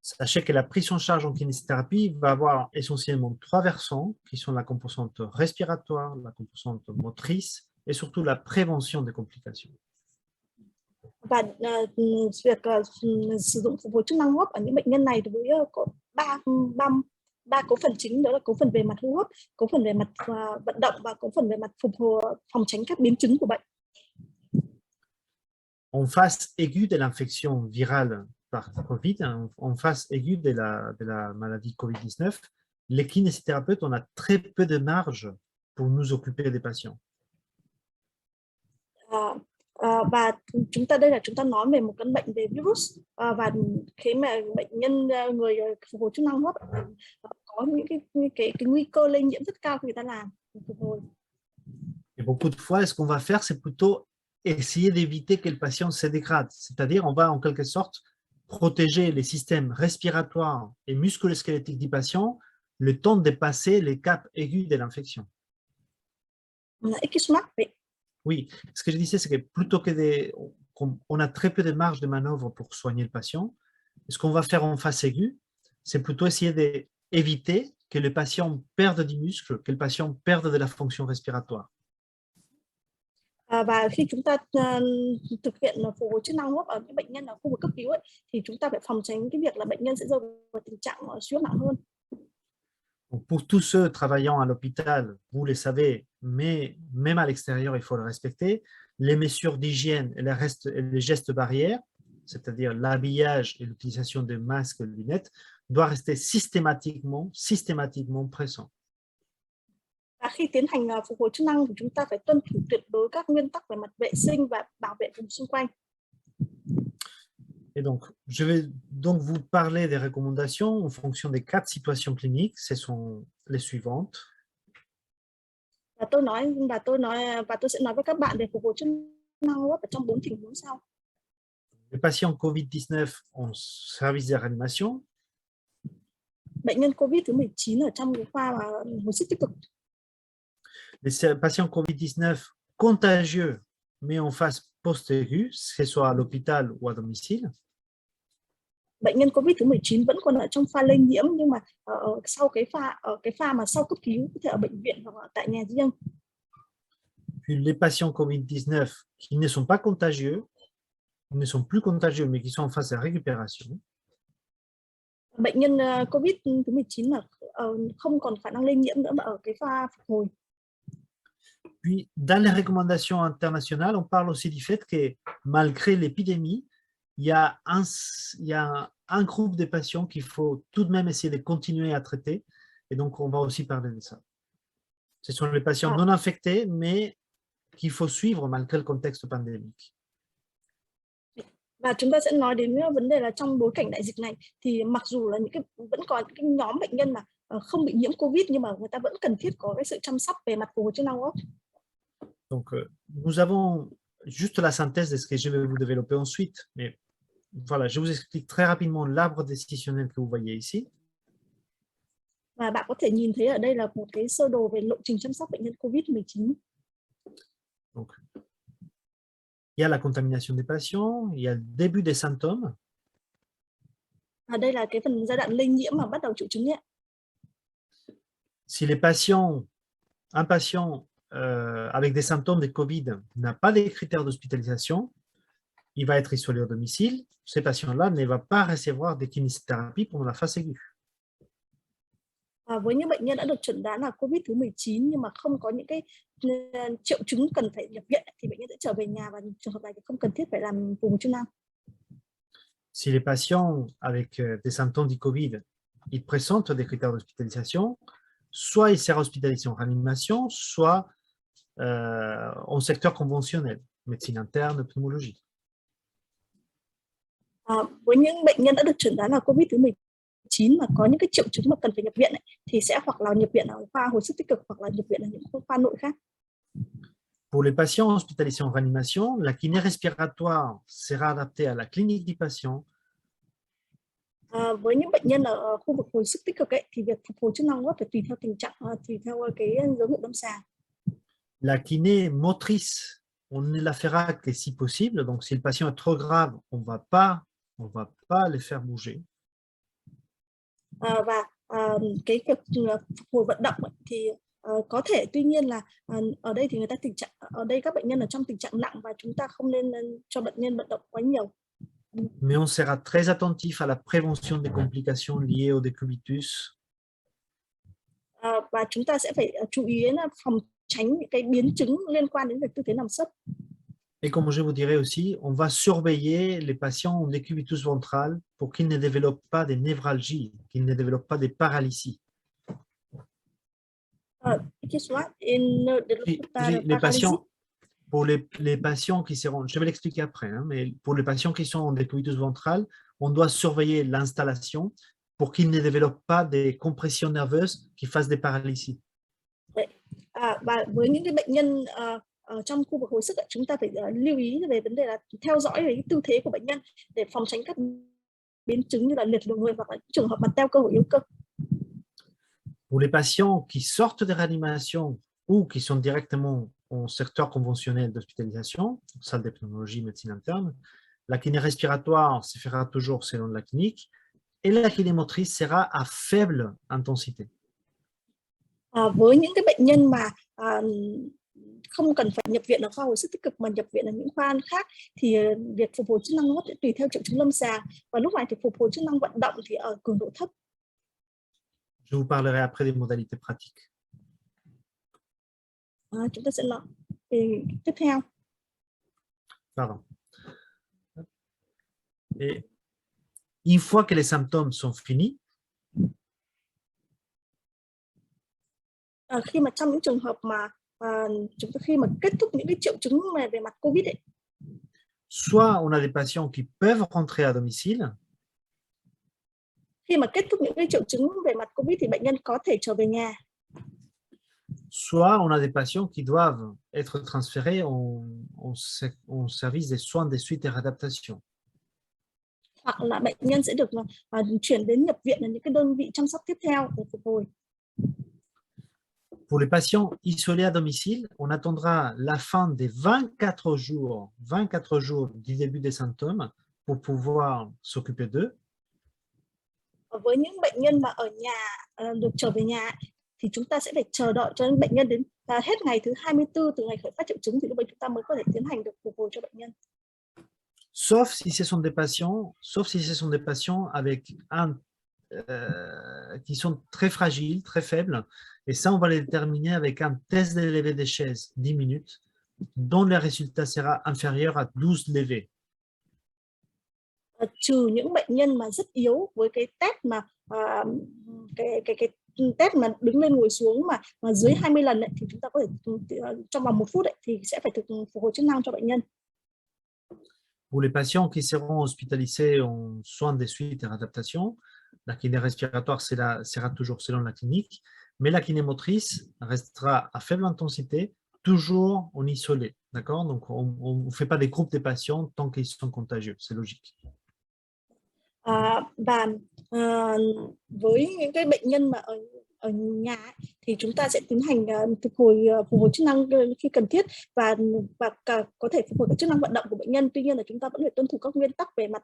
Sachez que la prise en charge en kinésithérapie va avoir essentiellement 3 versants qui sont la composante respiratoire, la composante motrice et surtout la prévention des complications. Và việc sử dụng phục hồi chức năng hô hấp ở những bệnh nhân này với có ba cấu phần chính, đó là cấu phần về mặt hô hấp, cấu phần về mặt vận động và cấu phần về mặt phục hồi phòng tránh các biến chứng của bệnh. En phase aiguë de l'infection virale par COVID, en phase aiguë de la maladie COVID-19, les kinésithérapeutes, on a très peu de marge pour nous occuper des patients. Và chúng ta nói về một căn bệnh về virus và khi mà bệnh nhân người phục hồi chức năng hô hấp có những cái nguy cơ lây nhiễm rất cao khi người ta làm phục hồi. Et beaucoup de fois, ce qu'on va faire, c'est plutôt essayer d'éviter que le patient se dégrade. C'est-à-dire, on va en quelque sorte protéger les systèmes respiratoires et musculo-squelettiques du patient le temps de passer les caps aigus de l'infection. Oui, ce que je disais, c'est que plutôt que on a très peu de marge de manœuvre pour soigner le patient, ce qu'on va faire en phase aiguë, c'est plutôt essayer d'éviter que le patient perde du muscle, que le patient perde de la fonction respiratoire. Và khi chúng ta thực hiện phục hồi chức năng hô hấp ở những bệnh nhân ở khu vực cấp cứu ấy, thì chúng ta phải phòng tránh cái việc là bệnh nhân sẽ rơi vào tình trạng suy hô hấp nặng hơn. Donc, pour tous ceux travaillant à l'hôpital, vous le savez, mais même à l'extérieur, il faut le respecter. Les mesures d'hygiène et les gestes barrières, c'est-à-dire l'habillage et l'utilisation de masques et de lunettes, doivent rester systématiquement présents. Và khi tiến hành phục hồi chức năng thì chúng ta phải tuân thủ tuyệt đối các nguyên tắc về mặt vệ sinh và bảo vệ vùng xung quanh. Et donc, je vais donc vous parler des recommandations en fonction des 4 situations cliniques. Ce sont les suivantes. Và tôi sẽ nói với các bạn về phục hồi chức năng hô hấp ở trong 4 tình huống sau. Les patients COVID-19 en service de réanimation. Bệnh nhân COVID thứ 19 ở trong khoa hồi sức tích cực. Les patients COVID-19 contagieux, mais en phase post-aiguë, que ce soit à l'hôpital ou à domicile. Bệnh nhân COVID thứ 19 vẫn còn ở trong pha lây nhiễm, nhưng mà sau cái pha mà sau cấp cứu, có thể ở bệnh viện hoặc tại nhà riêng. Puis les patients COVID-19 qui ne sont pas contagieux, ne sont plus contagieux, mais qui sont en phase de récupération. Bệnh nhân COVID thứ 19 là không còn khả năng lây nhiễm nữa mà ở cái pha phục hồi. Puis, dans les recommandations internationales, on parle aussi du fait que malgré l'épidémie, il y a un groupe de patients qu'il faut tout de même essayer de continuer à traiter. Et donc, on va aussi parler de ça. Ce sont les patients non infectés, mais qu'il faut suivre malgré le contexte pandémique. Và chúng ta sẽ nói đến vấn đề là trong bối cảnh đại dịch này thì mặc dù là vẫn có những cái nhóm bệnh nhân mà không bị nhiễm COVID, nhưng mà người ta vẫn cần thiết có cái sự chăm sóc về mặt phục hồi chức năng hô hấp. Donc, nous avons juste la synthèse de ce que je vais vous développer ensuite. Mais voilà, je vous explique très rapidement l'arbre décisionnel que vous voyez ici. Và bạn có thể nhìn thấy ở đây là một cái sơ đồ về lộ trình chăm sóc bệnh nhân COVID-19. Donc, il y a la contamination des patients, il y a le début des symptômes. Ở đây là cái phần giai đoạn lây nhiễm mà bắt đầu triệu chứng nhé. Si les patients, un patient avec des symptômes de COVID n'a pas des critères d'hospitalisation, il va être isolé au domicile. Ce patient-là ne va pas recevoir des kinésithérapies pendant la phase aiguë. Với những bệnh nhân đã được chẩn đoán là COVID thứ 19 nhưng mà không có những cái triệu chứng cần phải nhập viện thì bệnh nhân sẽ trở về nhà, và trường hợp này thì không cần thiết phải làm phục hồi chức năng. Si les patients avec des symptômes du COVID, ils présentent des critères d'hospitalisation, soit ils seront hospitalisés en réanimation, soit en secteur conventionnel, médecine interne, pneumologie. Với những bệnh nhân đã được chẩn đoán là COVID thứ 19 mà có những cái triệu chứng mà cần phải nhập viện thì sẽ hoặc là nhập viện ở khoa hồi sức tích cực hoặc là nhập viện ở những khoa nội khác. Pour les patients hospitalisés en réanimation, la kiné respiratoire sera adaptée à la clinique du patient. Với những bệnh nhân ở khu vực hồi sức tích cực thì việc phục hồi chức năng hô hấp phải tùy theo tình trạng, tùy theo cái dấu hiệu lâm sàng. La kiné motrice, on ne la fera que si possible. Donc, si le patient est trop grave, on va pas les faire bouger. Và cái việc phục hồi vận động thì có thể, tuy nhiên là ở đây thì ở đây các bệnh nhân ở trong tình trạng nặng và chúng ta không nên cho bệnh nhân vận động quá nhiều. Mais on sera très attentif à la prévention des complications liées au décubitus. Và chúng ta sẽ phải chú ý đến phòng tránh những cái biến chứng liên quan đến việc tư thế nằm sấp. Et comme je vous dirais aussi, on va surveiller les patients en décubitus ventral pour qu'ils ne développent pas des névralgies, qu'ils ne développent pas des paralysies. Les patients, pour les patients qui seront, je vais l'expliquer après, hein, mais pour les patients qui sont en décubitus ventral, on doit surveiller l'installation pour qu'ils ne développent pas des compressions nerveuses qui fassent des paralysies. Và với những cái bệnh nhân ở trong khu vực hồi sức, chúng ta phải lưu ý về vấn đề là theo dõi về tư thế của bệnh nhân để phòng tránh các biến chứng như là liệt nửa người hoặc là trường hợp mà teo cơ hoặc yếu cơ. Pour les patients qui sortent de réanimation ou qui sont directement en secteur conventionnel d'hospitalisation, salle de pneumologie, médecine interne, la kiné respiratoire se fera toujours selon la clinique. et la kinémotrice sera à faible intensité. Với những cái bệnh nhân mà không cần phải nhập viện ở khoa hồi sức tích cực mà nhập viện ở những khoa khác thì việc phục hồi chức năng hô hấp sẽ tùy theo triệu chứng lâm sàng, và lúc này thì phục hồi chức năng vận động thì ở cường độ thấp. Je vous parlerai après des modalités pratiques. Chúng ta sẽ nói về tiếp theo. Pardon. Et une fois que les symptômes sont finis, khi mà trong những trường hợp mà khi mà kết thúc những cái triệu chứng về mặt COVID ấy, soit on a des patients qui peuvent rentrer à domicile, khi mà kết thúc những cái triệu chứng về mặt COVID thì bệnh nhân có thể trở về nhà. soit on a des patients qui doivent être transférés en service des soins des suites et réadaptation. Hoặc là bệnh nhân sẽ được chuyển đến nhập viện ở những cái đơn vị chăm sóc tiếp theo để phục hồi. Pour les patients isolés à domicile, on attendra la fin des 24 jours du début des symptômes pour pouvoir s'occuper d'eux. Với những bệnh nhân mà ở nhà được trở về nhà thì chúng ta sẽ phải chờ đợi cho bệnh nhân đến hết ngày thứ 24 từ ngày khởi phát triệu chứng thì lúc ấy chúng ta mới có thể tiến hành được phục hồi cho bệnh nhân. Sauf si ce sont des patients avec qui sont très fragiles, très faibles, et ça on va les déterminer avec un test de levée des chaises 10 minutes, dont le résultat sera inférieur à 12 levées. Trừ những bệnh nhân mà rất yếu với cái test mà cái test mà đứng lên ngồi xuống mà dưới 20 lần ấy, thì chúng ta có thể trong vòng 1 phút ấy, thì sẽ phải thực phục hồi chức năng cho bệnh nhân. Pour les patients qui seront hospitalisés en soins des suites et réadaptation, la kiné respiratoire sera toujours selon la clinique, mais la kinémotrice restera à faible intensité, toujours en isolé. D'accord? Donc, on ne fait pas des groupes de patients tant qu'ils sont contagieux, c'est logique. Và với những cái bệnh nhân mà ở nhà ấy, thì chúng ta sẽ tiến hành phục hồi chức năng khi cần thiết và có thể phục hồi các chức năng vận động của bệnh nhân. Tuy nhiên là chúng ta vẫn phải tuân thủ các nguyên tắc về mặt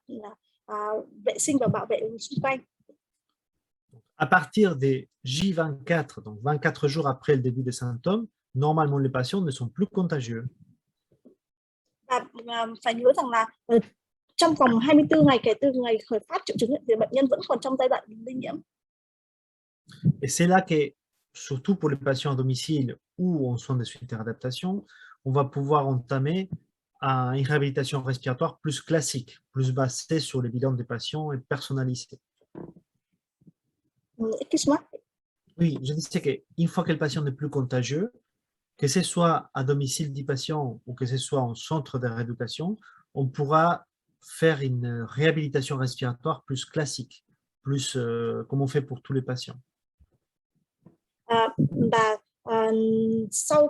vệ sinh và bảo vệ xung quanh. À partir des J24, donc 24 jours après le début des symptômes, normalement les patients ne sont plus contagieux. Và phải nhớ rằng là trong vòng 24 ngày kể từ ngày khởi phát triệu chứng thì bệnh nhân vẫn còn trong giai đoạn lây nhiễm. Et c'est là que, surtout pour les patients à domicile ou en soins de suite et réadaptation, on va pouvoir entamer une réhabilitation respiratoire plus classique, plus basée sur les bilans des patients et personnalisée. Excuse-moi. Oui, je disais qu'une fois que le patient n'est plus contagieux, que ce soit à domicile du patient ou que ce soit en centre de rééducation, on pourra faire une réhabilitation respiratoire plus classique, plus comme on fait pour tous les patients. Và sau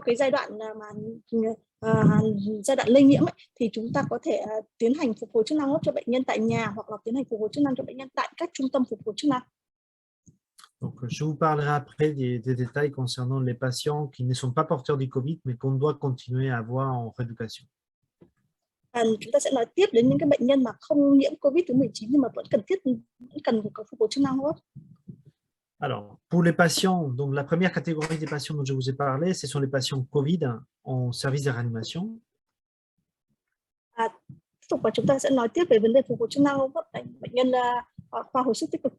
cái giai đoạn mà giai đoạn lây nhiễm ấy, thì chúng ta có thể tiến hành phục hồi chức năng hô hấp cho bệnh nhân tại nhà hoặc là tiến hành phục hồi chức năng cho bệnh nhân tại các trung tâm phục hồi chức năng. Donc, je vous parlerai après des détails concernant les patients qui ne sont pas porteurs du Covid, mais qu'on doit continuer à avoir en rééducation. Chúng ta sẽ nói tiếp đến những cái bệnh nhân mà không nhiễm COVID-19 nhưng mà vẫn cần phục hồi chức năng hô hấp. Alors, pour les patients, donc la première catégorie des patients dont je vous ai parlé, ce sont les patients Covid en service de réanimation. Tiếp tục và chúng ta sẽ nói tiếp về vấn đề phục hồi chức năng hô hấp bệnh nhân khoa hồi sức tích cực.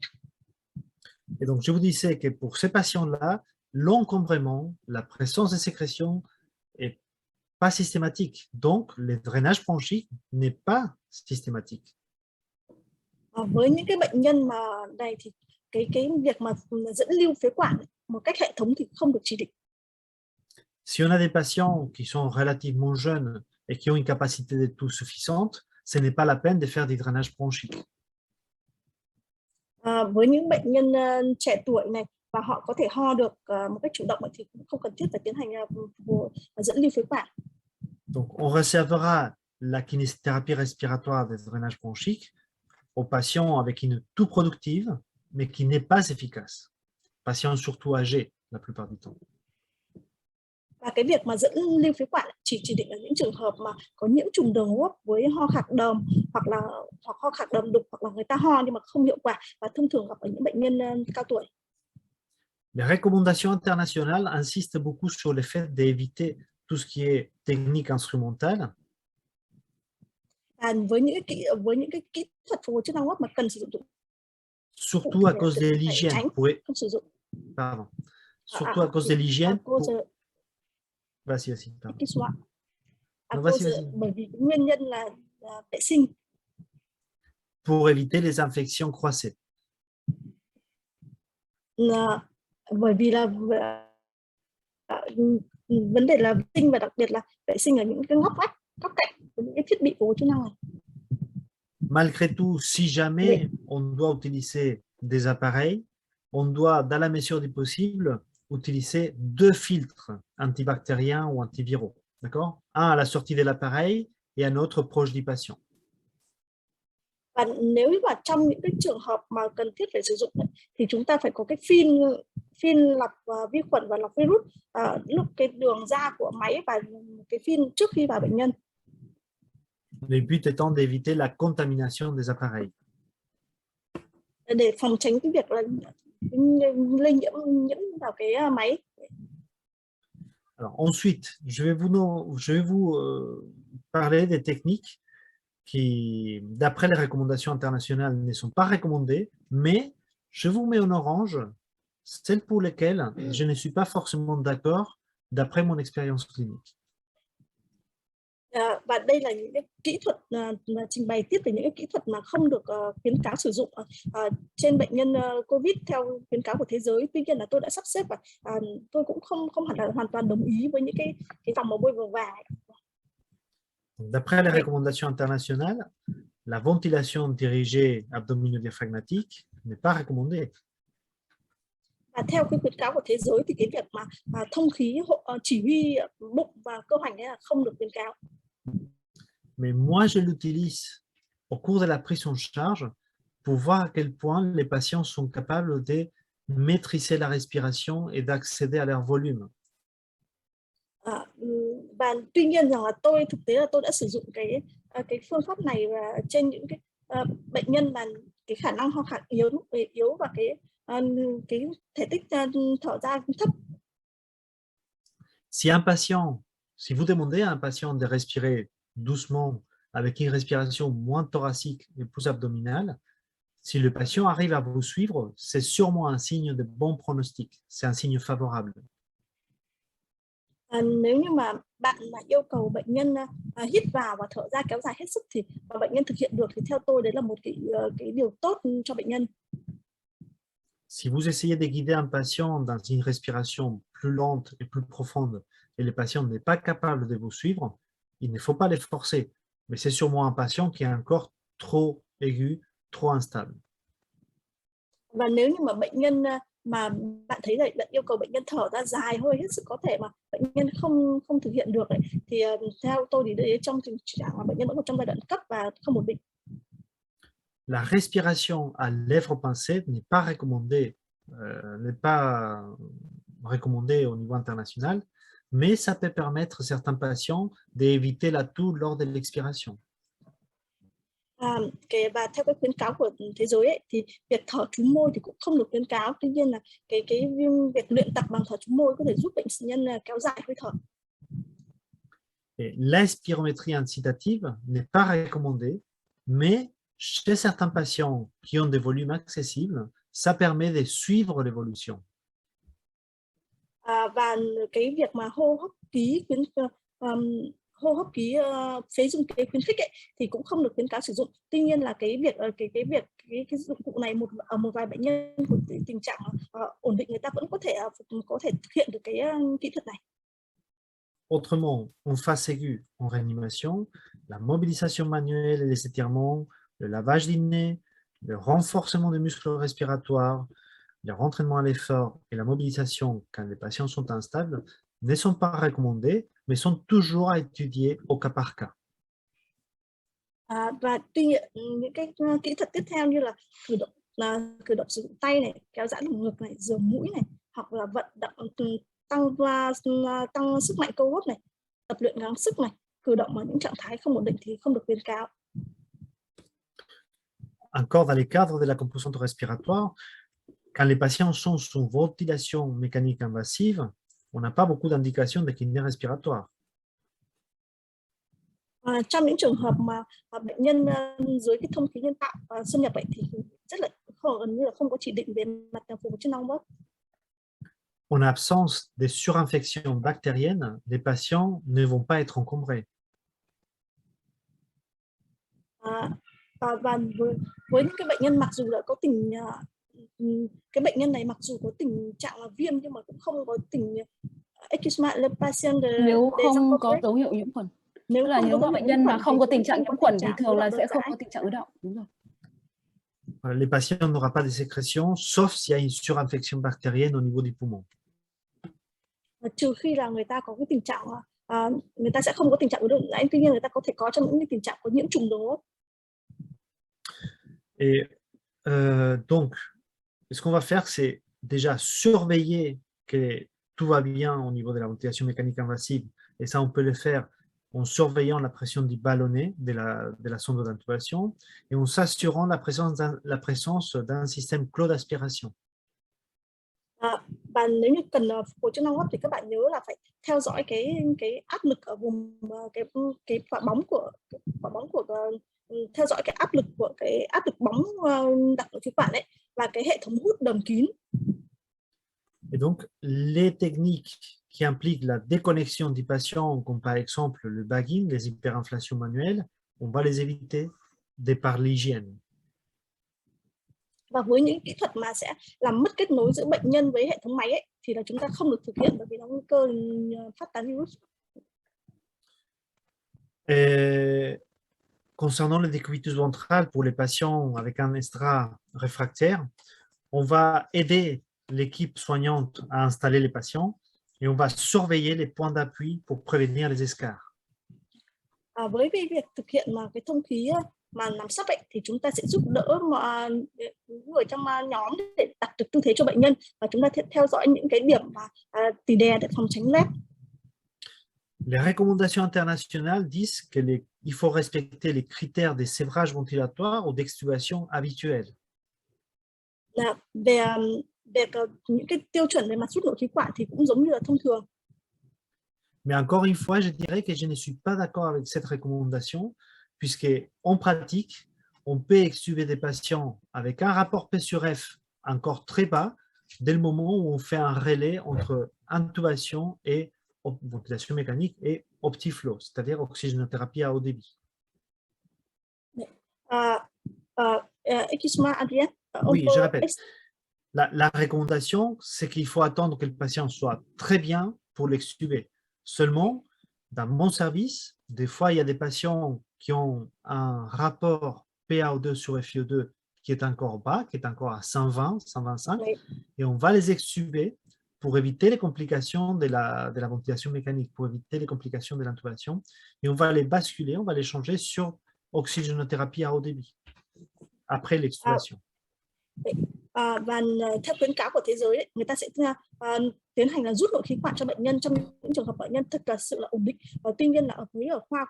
Et donc, je vous disais que pour ces patients-là, l'encombrement, la présence de sécrétion est pas systématique. Donc, le drainage bronchique n'est pas systématique. Với những cái bệnh nhân mà này thì cái việc mà dẫn lưu phế quản một cách hệ thống thì không được chỉ định. Si on a des patients qui sont relativement jeunes et qui ont une capacité de pouls suffisante, ce n'est pas la peine de faire du drainage bronchique. Với những bệnh nhân trẻ tuổi này và họ có thể ho được một cách chủ động thì cũng không cần thiết phải tiến hành dẫn lưu phế quản. Donc, on réservera la kinésithérapie respiratoire des drainages bronchiques aux patients avec une toux productive, mais qui n'est pas efficace. Patients surtout âgés la plupart du temps. Và cái việc mà dẫn lưu phế quản chỉ định ở những trường hợp mà có nhiễm trùng đường hô hấp với ho khạc đờm hoặc ho khạc đờm đục hoặc là người ta ho nhưng mà không hiệu quả và thông thường gặp ở những bệnh nhân cao tuổi. Les recommandations internationales insistent beaucoup sur le fait d'éviter tout ce qui est technique instrumentale. Với những cái kỹ thuật phục hồi chức năng hô hấp mà cần sử dụng surtout à cause de l'hygiène. Không sử dụng. Pardon. Surtout à cause de l'hygiène. Vas-y, Bởi vì nguyên nhân là vệ sinh. Pour éviter les infections croisées. Bởi vì là vấn đề là vệ sinh và đặc biệt là vệ sinh ở những cái góc cạnh của những cái thiết bị phục hồi chức năng này. Malgré tout, si jamais on doit utiliser des appareils, on doit, dans la mesure du possible, utiliser 2 filtres antibactériens ou antiviraux. D'accord? Un à la sortie de l'appareil et un autre proche du patient. Và nếu mà trong những cái trường hợp mà cần thiết phải sử dụng thì chúng ta phải có cái phin lọc vi khuẩn và lọc virus lúc cái đường ra của máy và cái phin trước khi vào bệnh nhân. Le but étant d'éviter la contamination des appareils. Để phòng tránh cái việc là lây nhiễm vào cái máy. Alors ensuite, je vais vous parler des techniques qui, d'après les recommandations internationales, ne sont pas recommandées, mais je vous mets en orange celles pour lesquelles je ne suis pas forcément d'accord d'après mon expérience clinique. Và đây là những cái kỹ thuật trình bày tiếp về những cái kỹ thuật mà không được khuyến cáo sử dụng trên bệnh nhân COVID theo khuyến cáo của thế giới. Tuy nhiên là tôi đã sắp xếp và tôi cũng không hẳn là hoàn toàn đồng ý với những cái dòng màu bôi vàng. D'après les recommandations internationales, la ventilation dirigée abdomino-diaphragmatique n'est pas recommandée. Và theo cái khuyến cáo của thế giới thì cái việc mà thông khí chỉ huy bụng và cơ hoành là không được khuyến cáo. Mais moi, je l'utilise au cours de la prise en charge pour voir à quel point les patients sont capables de maîtriser la respiration et d'accéder à leur volume. Và tuy nhiên rằng là thực tế là tôi đã sử dụng cái phương pháp này trên những cái bệnh nhân mà cái khả năng ho khạc yếu và cái thể tích thở ra thấp. Si vous demandez à un patient de respirer doucement avec une respiration moins thoracique et plus abdominale, si le patient arrive à vous suivre, c'est sûrement un signe de bon pronostic, c'est un signe favorable. Nếu như mà bạn yêu cầu bệnh nhân hít vào và thở ra kéo dài hết sức thì bệnh nhân thực hiện được thì theo tôi đấy là một cái điều tốt cho bệnh nhân. Si vous essayez de guider un patient dans une respiration plus lente et plus profonde et le patient n'est pas capable de vous suivre, il ne faut pas les forcer, mais c'est sûrement un patient qui est encore trop aigu, trop instable. Và nếu như mà bệnh nhân mà bạn thấy là bạn yêu cầu bệnh nhân thở ra dài hơi hết sức có thể mà bệnh nhân không thực hiện được thì theo tôi thì đấy trong tình trạng mà bệnh nhân vẫn còn trong giai đoạn cấp và không ổn định. La respiration à lèvres pincées n'est pas recommandée au niveau international, mais ça peut permettre à certains patients d'éviter la toux lors de l'expiration. Và theo cái khuyến cáo của thế giới thì việc thở trúng môi thì cũng không được khuyến cáo. Tuy nhiên là việc luyện tập bằng thở trúng môi có thể giúp bệnh nhân kéo dài hơi thở. L'aspirométrie incitative n'est pas recommandée, mais chez certains patients qui ont des volumes accessibles, ça permet de suivre l'évolution. Và cái việc mà hô hấp ký phế dung kế khuyến khích thì cũng không được khuyến cáo sử dụng. Tuy nhiên là cái dụng cụ này ở một vài bệnh nhân của tình trạng ổn định người ta vẫn có thể thực hiện được cái kỹ thuật này. Autrement, en phase aiguë, en réanimation, la mobilisation manuelle et les étirements, le lavage du nez, le renforcement des muscles respiratoires, le rentraînement à l'effort et la mobilisation quand les patients sont instables ne sont pas recommandés, mais sont toujours à étudier au cas par cas. Và tuy nhiên những cái kỹ thuật tiếp theo như là cử động sử dụng tay này, kéo giãn lồng ngực này, rửa mũi này, hoặc là vận động tăng sức mạnh cơ hô hấp này tập luyện gắng sức này, cử động ở những trạng thái không ổn định thì không được khuyến cáo. Encore dans les cadres de la composante respiratoire, quand les patients sont sous ventilation mécanique invasive, on n'a pas beaucoup d'indications de kiné respiratoire. Trong những trường hợp mà bệnh nhân dưới cái thông khí nhân tạo xâm nhập bệnh thì rất là gần như là không có chỉ định về mặt phục hồi chức năng hô hấp. En absence des surinfections bactériennes, les patients ne vont pas être encombrés. Và với những cái bệnh nhân mặc dù là có cái bệnh nhân này mặc dù có tình trạng là viêm nhưng mà cũng không có tình nếu không có dấu hiệu nhiễm khuẩn. Tức là nếu mà bệnh nhân mà không có tình trạng nhiễm khuẩn thì thường là sẽ không có tình trạng ứ đọng. Đúng rồi. Les patients n'auront pas de sécrétion, sauf s'il y a une surinfection bactérienne au niveau du poumon. Trừ khi là người ta có cái tình trạng người ta sẽ không có tình trạng ứ động rãnh, tuy nhiên người ta có thể có trong những tình trạng có nhiễm trùng đường hô hấp. Et donc, ce qu'on va faire, c'est déjà surveiller que tout va bien au niveau de la ventilation mécanique invasive. Et ça, on peut le faire en surveillant la pression du ballonnet de la sonde d'intubation et en s'assurant la présence d'un système clos d'aspiration. Và nếu như cần phục hồi chức năng hô hấp thì các bạn nhớ là phải theo dõi cái áp lực ở vùng cái quả bóng của theo dõi cái áp lực bóng đặt ở khí quản đấy và cái hệ thống hút đờm kín. Et donc, les techniques qui impliquent la déconnexion du patient, comme par exemple le bagging, les hyperinflations manuelles, on va les éviter de par l'hygiène. Và với những kỹ thuật mà sẽ làm mất kết nối giữa bệnh nhân với hệ thống máy ấy, thì là chúng ta không được thực hiện bởi vì nó nguy cơ phát tán virus. Et concernant le décubitus ventral pour les patients avec un extra réfractaire, on va aider l'équipe soignante à installer les patients et on va surveiller les points d'appui pour prévenir les escarres. Với việc thực hiện mà cái thông khí mà nằm sấp ấy, thì chúng ta sẽ giúp đỡ người trong nhóm để đặt được tư thế cho bệnh nhân và chúng ta theo dõi những cái điểm mà tì đè để phòng tránh loét. Les recommandations internationales disent qu'il faut respecter les critères des sévrages ventilatoires ou d'extubation habituels. Về những cái tiêu chuẩn về mặt rút nội khí quản thì cũng giống như là thông thường. Mais encore une fois, je dirais que je ne suis pas d'accord avec cette recommandation, puisque en pratique, on peut extuber des patients avec un rapport P sur F encore très bas, dès le moment où on fait un relais entre intubation et ventilation mécanique et optiflow, c'est-à-dire oxygénothérapie à haut débit. Oui, je répète. La recommandation, c'est qu'il faut attendre que le patient soit très bien pour l'extuber. Seulement, dans mon service, des fois, il y a des patients qui ont un rapport PaO2 sur FiO2 qui est encore bas, qui est encore à 120, 125, oui. Et on va les extuber pour éviter les complications de la ventilation mécanique, pour éviter les complications de l'intubation. Et on va les basculer, on va les changer sur oxygénothérapie à haut débit, après l'extubation. Và theo khuyến cáo của thế giới ấy, người ta sẽ tiến hành là rút nội khí quản cho bệnh nhân trong những trường hợp bệnh nhân thực sự là ổn định. Tuy nhiên là với khoa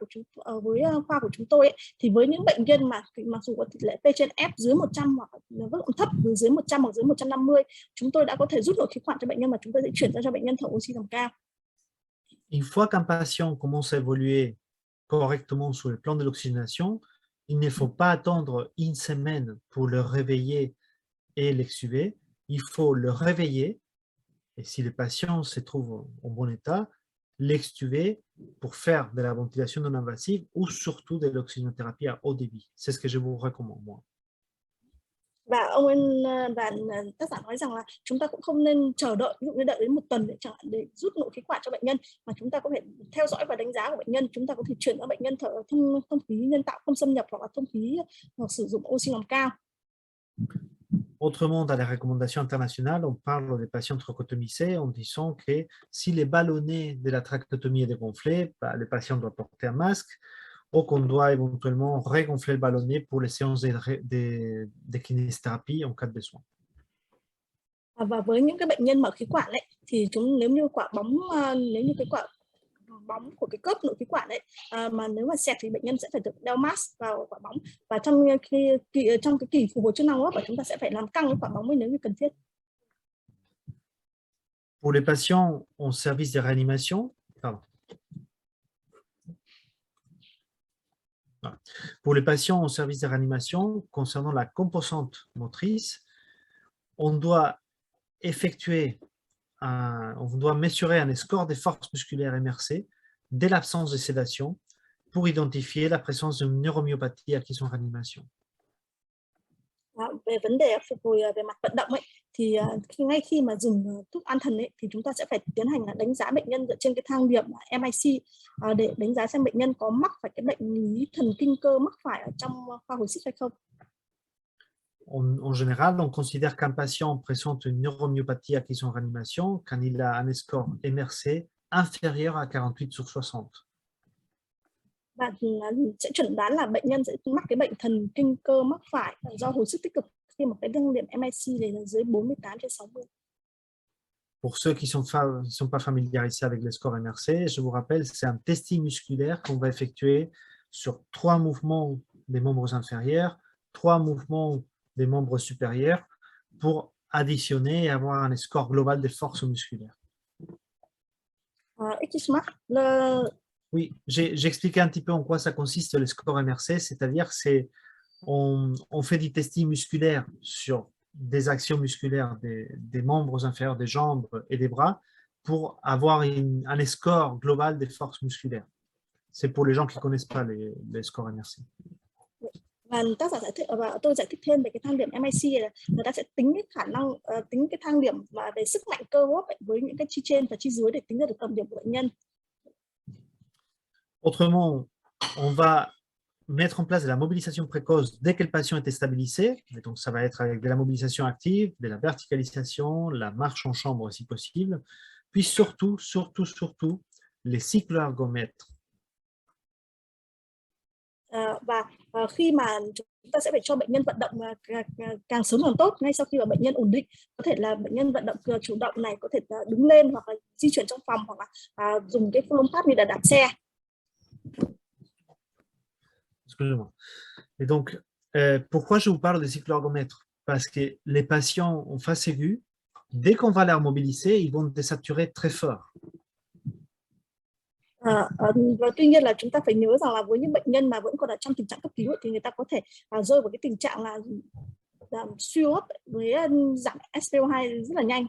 của chúng tôi ấy, thì với những bệnh nhân mà mặc dù có tỷ lệ P trên F dưới 100 hoặc mức độ thấp dưới 100 hoặc dưới 150, chúng tôi đã có thể rút nội khí quản cho bệnh nhân mà chúng tôi sẽ chuyển ra cho bệnh nhân thở oxy dòng cao. Une fois qu'un patient commence à évoluer correctement sur le plan de l'oxygénation, il ne faut pas attendre une semaine pour le réveiller et l'extuber. Il faut le réveiller et si le patient se trouve en bon état, l'extuber pour faire de la ventilation non invasive ou surtout de l'oxygénothérapie à haut débit. C'est ce que je vous recommande, moi. Và tác giả nói rằng là chúng ta cũng không nên chờ đợi, ví dụ như đợi đến một tuần để rút nội khí quản cho bệnh nhân, mà chúng ta có thể theo dõi và đánh giá của bệnh nhân. Chúng ta có thể chuyển cho bệnh nhân thở thông khí nhân tạo không xâm nhập hoặc là thông khí hoặc sử dụng oxy dòng cao. Autrement, dans les recommandations internationales, on parle des patients trachotomisés en disant que si les ballonnets de la trachéotomie est dégonflé, le patient doit porter un masque ou qu'on doit éventuellement regonfler le ballonnet pour les séances de kinésithérapie en cas de besoin. Và với những cái bệnh nhân mở khí quản ấy, thì nếu như cái quả bóng của cái cớp nội khí quản đấy, mà nếu mà xẹt thì bệnh nhân sẽ phải được đeo mask vào quả bóng, và trong cái kỳ phục hồi chức năng hô hấp chúng ta sẽ phải làm căng cái quả bóng ấy nếu như cần thiết. Pour les patients en service de réanimation, pardon. Pour les patients en service de réanimation, concernant la composante motrice, on doit on doit mesurer un score des forces musculaires MRC dès l'absence de sédation pour identifier la présence d'une neuromyopathie acquise en réanimation. Về vấn đề phục hồi về mặt vận động ấy, thì ngay khi mà dùng thuốc an thần ấy, thì chúng ta sẽ phải tiến hành đánh giá bệnh nhân dựa trên cái thang điểm MIC để đánh giá xem bệnh nhân có mắc phải cái bệnh lý thần kinh cơ mắc phải ở trong khoa hồi sức hay không. En général, on considère qu'un patient présente une neuromyopathie acquise en réanimation quand il a un score MRC inférieur à 48/60. Và sẽ chuẩn đoán là bệnh nhân sẽ mắc cái bệnh thần kinh cơ mắc phải do hồi sức tích cực khi mà cái thang điểm MIC này là dưới 48/60. Pour ceux qui ne sont pas familiarisés avec les scores MRC, je vous rappelle, c'est un testing musculaire qu'on va effectuer sur 3 mouvements des membres inférieurs, 3 mouvements des membres supérieurs pour additionner et avoir un score global des forces musculaires. Oui, j'ai expliqué un petit peu en quoi ça consiste le score MRC, c'est-à-dire on fait du testing musculaire sur des actions musculaires des membres inférieurs, des jambes et des bras pour avoir un score global des forces musculaires. C'est pour les gens qui ne connaissent pas les scores MRC. Và tác giả giải thích và tôi giải thích thêm về cái thang điểm MIC là người ta sẽ tính cái khả năng tính cái thang điểm và về sức mạnh cơ hô hấp với những cái chi trên và chi dưới để tính ra được tầm điểm của bệnh nhân. Autrement, on va mettre en place de la mobilisation précoce dès que le patient était stabilisé. Et donc, ça va être avec de la mobilisation active, de la verticalisation, la marche en chambre si possible. Puis surtout, les cycles ergomètres. Và khi mà chúng ta sẽ phải cho bệnh nhân vận động càng sớm càng tốt, ngay sau khi mà bệnh nhân ổn định, có thể là bệnh nhân vận động chủ động này, có thể đứng lên hoặc là di chuyển trong phòng, hoặc là dùng cái phương pháp như là đạp xe. Excusez-moi. Et donc, pourquoi je vous parle des cycles ergomètres? Parce que les patients en phase aiguë, dès qu'on va les remobiliser, ils vont désaturer très fort. Và tuy nhiên là chúng ta phải nhớ rằng là với những bệnh nhân mà vẫn còn ở trong tình trạng cấp cứu thì người ta có thể rơi vào cái tình trạng là suy hô hấp với giảm SpO2 rất là nhanh.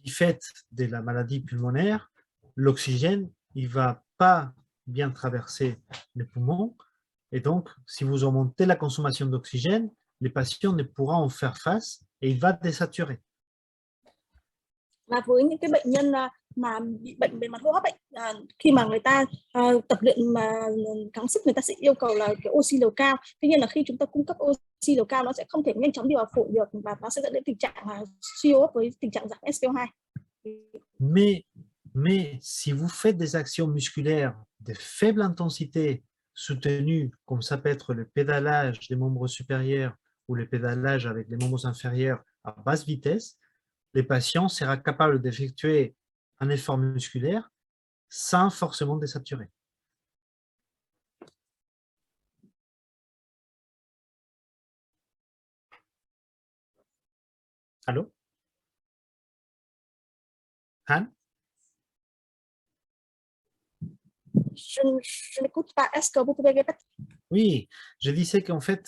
Du fait de la maladie pulmonaire, l'oxygène, il va pas bien traverser les poumons, et donc si vous augmentez la consommation d'oxygène, les patients ne pourront en faire face et il va désaturer. Và với những cái bệnh nhân mà bị bệnh về mặt hô hấp ấy, khi mà người ta tập luyện mà gắng sức, người ta sẽ yêu cầu là cái oxy liều cao. Tuy nhiên là khi chúng ta cung cấp oxy liều cao, nó sẽ không thể nhanh chóng đi vào phổi được và nó sẽ dẫn đến tình trạng suy hô hấp với tình trạng giảm SpO2. Mais si vous faites des actions musculaires de faible intensité soutenues, comme ça peut être le pédalage des membres supérieurs ou le pédalage avec les membres inférieurs à basse vitesse, les patients seront capables d'effectuer un effort musculaire sans forcément désaturer. Allô? Han? Je n'écoute pas. Est-ce que vous pouvez répéter? Oui, je disais qu'en fait,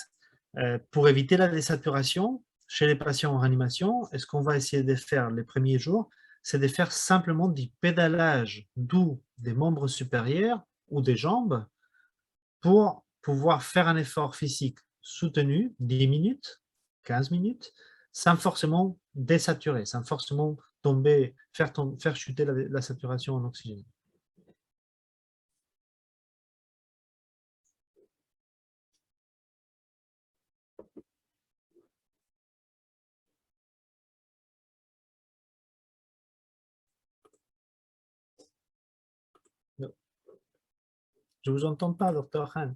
pour éviter la désaturation, chez les patients en réanimation, ce qu'on va essayer de faire les premiers jours, c'est de faire simplement du pédalage doux des membres supérieurs ou des jambes pour pouvoir faire un effort physique soutenu, 10 minutes, 15 minutes, sans forcément désaturer, sans forcément tomber, faire chuter la saturation en oxygène. Je ne vous entends pas, docteur Han.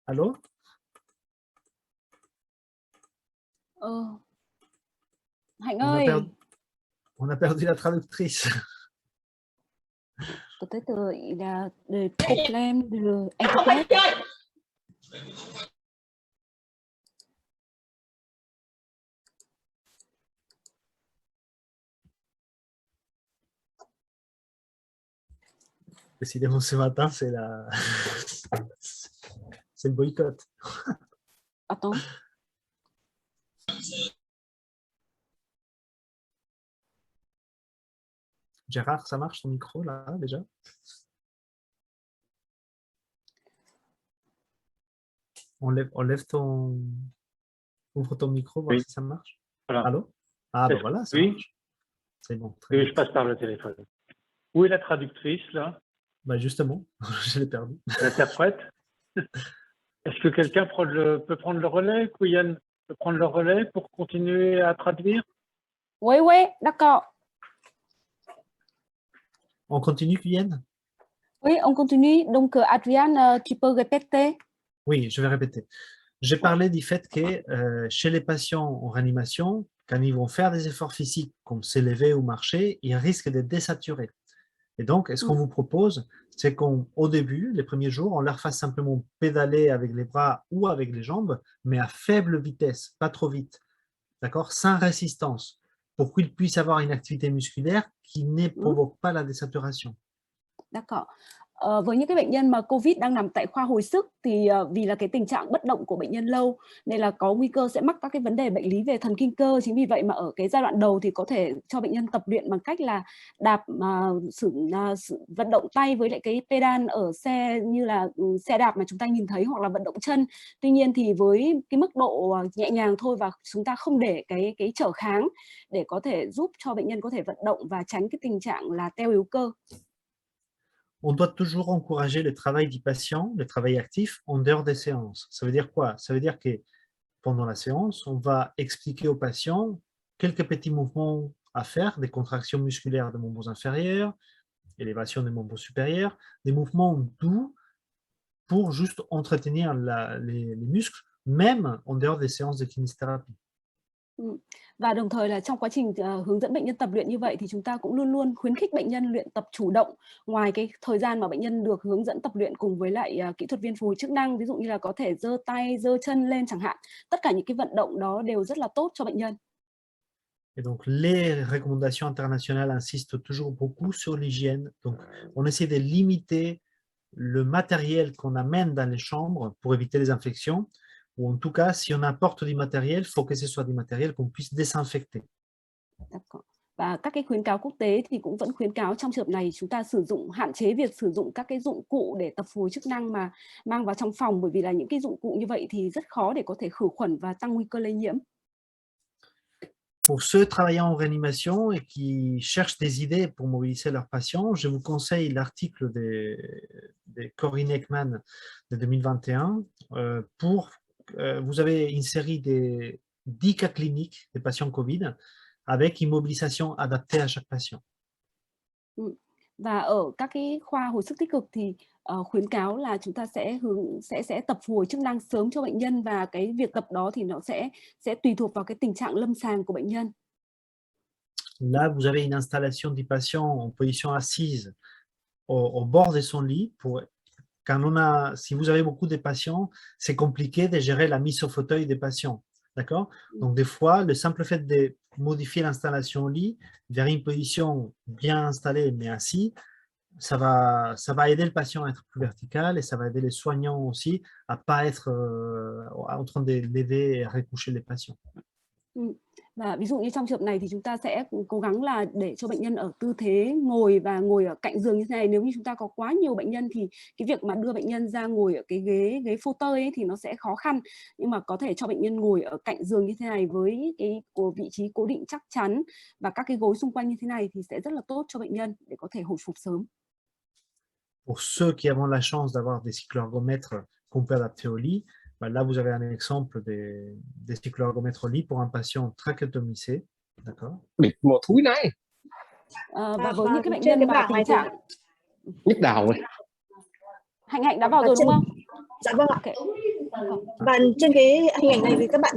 Allô? Hạnh On a ơi, perdu, on a perdu la traductrice. peut-être il a des problèmes de internet. Décidément, ce matin, c'est la... c'est le boycott. Attends. Gérard, ça marche ton micro là déjà? Enlève ton... Ouvre ton micro, voir Oui. si ça marche. Voilà. Allô? Ah ben voilà, ça Oui. marche. C'est bon. Très Oui, bien. je passe par le téléphone. Où est la traductrice, là? Bah justement, je l'ai perdu. L'interprète? Est-ce que quelqu'un peut prendre le relais? Yann peut prendre le relais pour continuer à traduire? Oui, d'accord. On continue, Guyenne? Oui, on continue. Donc, Adrian, tu peux répéter? Oui, je vais répéter. J'ai parlé du fait que chez les patients en réanimation, quand ils vont faire des efforts physiques comme s'élever ou marcher, ils risquent de désaturer. Et donc, ce qu'on vous propose, c'est qu'au début, les premiers jours, on leur fasse simplement pédaler avec les bras ou avec les jambes, mais à faible vitesse, pas trop vite, d'accord, sans résistance, pour qu'ils puissent avoir une activité musculaire qui ne provoque pas la désaturation. D'accord. Với những cái bệnh nhân mà COVID đang nằm tại khoa hồi sức thì vì là cái tình trạng bất động của bệnh nhân lâu nên là có nguy cơ sẽ mắc các cái vấn đề bệnh lý về thần kinh cơ. Chính vì vậy mà ở cái giai đoạn đầu thì có thể cho bệnh nhân tập luyện bằng cách là đạp vận động tay với lại cái pedal ở xe như là xe đạp mà chúng ta nhìn thấy, hoặc là vận động chân. Tuy nhiên thì với cái mức độ nhẹ nhàng thôi, và chúng ta không để cái trở kháng để có thể giúp cho bệnh nhân có thể vận động và tránh cái tình trạng là teo yếu cơ. On doit toujours encourager le travail du patient, le travail actif, en dehors des séances. Ça veut dire quoi? Ça veut dire que pendant la séance, on va expliquer au patient quelques petits mouvements à faire, des contractions musculaires des membres inférieurs, élévation des membres supérieurs, des mouvements doux pour juste entretenir les muscles, même en dehors des séances de kinésithérapie. Và đồng thời là trong quá trình hướng dẫn bệnh nhân tập luyện như vậy thì chúng ta cũng luôn luôn khuyến khích bệnh nhân luyện tập chủ động ngoài cái thời gian mà bệnh nhân được hướng dẫn tập luyện cùng với lại kỹ thuật viên phục hồi chức năng, ví dụ như là có thể giơ tay, giơ chân lên chẳng hạn. Tất cả những cái vận động đó đều rất là tốt cho bệnh nhân. Et donc, les recommandations internationales insistent toujours beaucoup sur l'hygiène. Donc, on essaie de limiter le matériel qu'on amène dans les chambres pour éviter les infections, ou en tout cas, si on apporte du matériel, il faut que ce soit du matériel qu'on puisse désinfecter. Và các cái khuyến cáo quốc tế thì cũng vẫn khuyến cáo trong trường hợp này chúng ta hạn chế việc sử dụng các cái dụng cụ để tập phục hồi chức năng mà mang vào trong phòng, bởi vì là những cái dụng cụ như vậy thì rất khó để có thể khử khuẩn và tăng nguy cơ lây nhiễm. Pour ceux travaillant en réanimation et qui cherchent des idées pour mobiliser leurs patients, je vous conseille l'article de Corinne Ekman de 2021. Vous avez une série de 10 cas cliniques des patients Covid avec une mobilisation adaptée à chaque patient. Và ở các cái khoa hồi sức tích cực thì khuyến cáo là chúng ta sẽ tập phục hồi chức năng sớm cho bệnh nhân, và cái việc tập đó thì nó sẽ tùy thuộc vào cái tình trạng lâm sàng của bệnh nhân. Là, vous avez une installation du patient en position assise au bord de son lit. Si vous avez beaucoup de patients, c'est compliqué de gérer la mise au fauteuil des patients. D'accord? Donc, des fois, le simple fait de modifier l'installation au lit vers une position bien installée mais assis, ça va aider le patient à être plus vertical, et ça va aider les soignants aussi à ne pas être en train de lever et recoucher les patients. Và ví dụ như trong trường hợp này thì chúng ta sẽ cố gắng là để cho bệnh nhân ở tư thế ngồi và ngồi ở cạnh giường như thế này. Nếu như chúng ta có quá nhiều bệnh nhân thì cái việc mà đưa bệnh nhân ra ngồi ở cái ghế phô tơi ấy thì nó sẽ khó khăn. Nhưng mà có thể cho bệnh nhân ngồi ở cạnh giường như thế này với cái vị trí cố định chắc chắn và các cái gối xung quanh như thế này thì sẽ rất là tốt cho bệnh nhân để có thể hồi phục sớm. Pour ceux qui ont la chance d'avoir des cycloergomètres qu'on peut adapter au lit, là, vous avez un exemple des cycloergomètres au lit pour un patient trachéotomisé. D'accord? Bịt một thúi này. Và với những cái bệnh nhân mà tình trạng nhức đầu rồi. Hạnh đã vào rồi đúng không? Dạ vâng ạ. Okay. Và trên cái hình ảnh này thì các bạn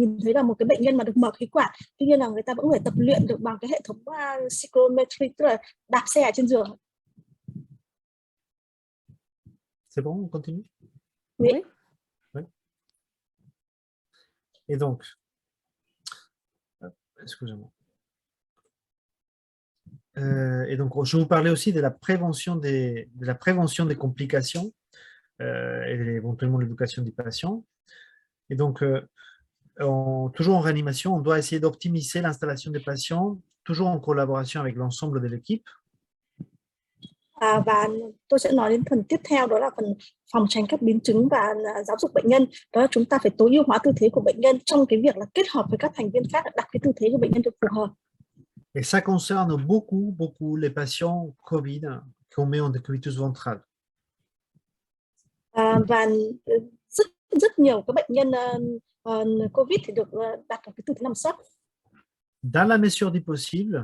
nhìn thấy là một cái bệnh nhân mà được mở khí quản, tuy nhiên là người ta vẫn phải tập luyện được bằng cái hệ thống psychometry, tức là đạp xe ở trên giường. C'est bon, on continue? Oui. Oui. Et donc, excusez-moi. Et donc, je vais vous parler aussi de la prévention des complications et éventuellement l'éducation des patients. Et donc, toujours en réanimation, on doit essayer d'optimiser l'installation des patients, toujours en collaboration avec l'ensemble de l'équipe. Và tôi sẽ nói đến phần tiếp theo, đó là phần phòng tránh các biến chứng và giáo dục bệnh nhân. Đó là chúng ta phải tối ưu hóa tư thế của bệnh nhân trong cái việc là kết hợp với các thành viên khác đặt cái tư thế của bệnh nhân được phù hợp. Et ça concerne beaucoup les patients COVID qu'on met en décubitus ventral. Và rất nhiều các bệnh nhân COVID thì được đặt ở cái tư thế nằm sấp. Dans la mesure du possible,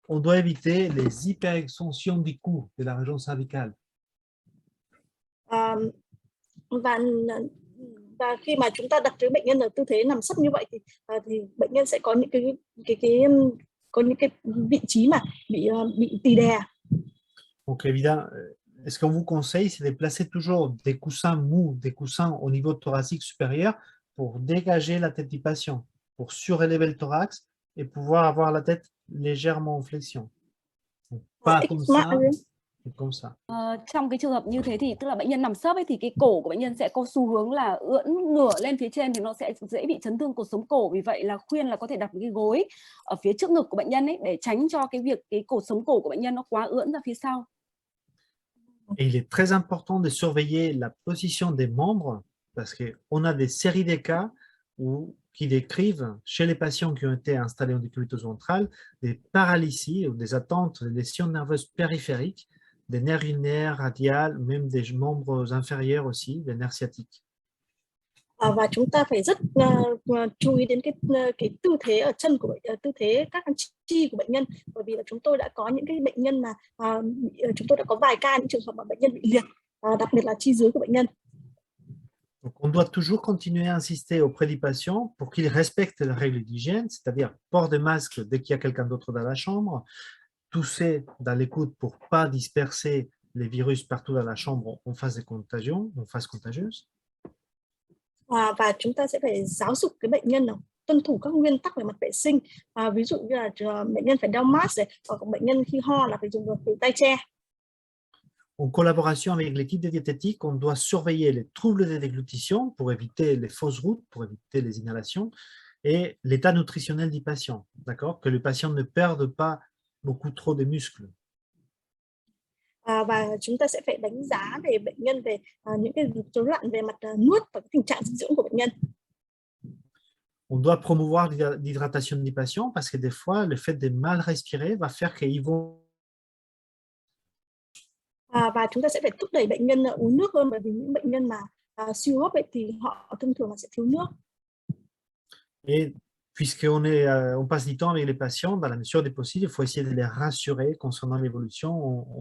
on doit éviter les hyperextensions du cou de la région cervicale. Và khi mà chúng ta đặt cái bệnh nhân ở tư thế nằm sấp như vậy thì bệnh nhân sẽ có những cái vị trí mà bị tì đè. Donc évidemment, ce qu'on vous conseille, c'est de placer toujours des coussins mous, des coussins au niveau thoracique supérieur pour dégager la tête du patient, pour surélever le thorax et pouvoir avoir la tête légèrement en flexion. Donc, pas comme ça, mais comme ça. Trong cái trường hợp như thế thì tức là bệnh nhân nằm sấp ấy, thì cái cổ của bệnh nhân sẽ có xu hướng là ưỡn ngửa lên phía trên thì nó sẽ dễ bị chấn thương cột sống cổ. Vì vậy là khuyên là có thể đặt một cái gối ở phía trước ngực của bệnh nhân ấy để tránh cho cái việc cái cột sống cổ của bệnh nhân nó quá ưỡn ra phía sau. Et il est très important de surveiller la position des membres parce qu'on a des séries de cas qui décrivent chez les patients qui ont été installés en décubitus ventral des paralysies ou des attentes, des lésions nerveuses périphériques, des nerfs ulnaires, radiales, même des membres inférieurs aussi, des nerfs sciatiques. Và chúng ta phải rất chú ý đến cái tư thế ở chân của tư thế các chi của bệnh nhân, bởi vì là chúng tôi đã có những cái bệnh nhân mà chúng tôi đã có vài ca những trường hợp mà bệnh nhân bị liệt, đặc biệt là chi dưới của bệnh nhân. Donc, on doit toujours continuer à insister auprès du patient pour qu'il respecte les règles d'hygiène, c'est-à-dire port de masque dès qu'il y a quelqu'un d'autre dans la chambre, tousser dans les coudes pour ne pas disperser les virus partout dans la chambre en phase de contagion, en phase contagieuse. Và chúng ta sẽ phải giáo dục cái bệnh nhân tuân thủ các nguyên tắc về mặt vệ sinh. Ví dụ như là bệnh nhân phải đeo mask, hoặc bệnh nhân khi ho là phải dùng tay che. En collaboration avec l'équipe de diététique, on doit surveiller les troubles de déglutition pour éviter les fausses routes, pour éviter les inhalations, et l'état nutritionnel du patient, d'accord? Que le patient ne perde pas beaucoup trop de muscles. Và chúng ta sẽ phải đánh giá về bệnh nhân về những cái rối loạn về mặt nuốt và tình trạng dinh dưỡng của bệnh nhân. On doit promouvoir l'hydratation du patient parce que des fois, le fait de mal respirer va faire qu'ils vont... Và chúng ta sẽ phải thúc đẩy bệnh nhân uống nước hơn, bởi vì những bệnh nhân mà suy hô hấp thì họ thông thường là sẽ thiếu nước. Et puisqu'on passe du temps avec les patients, dans la mesure des possibles, il faut essayer de les rassurer concernant l'évolution.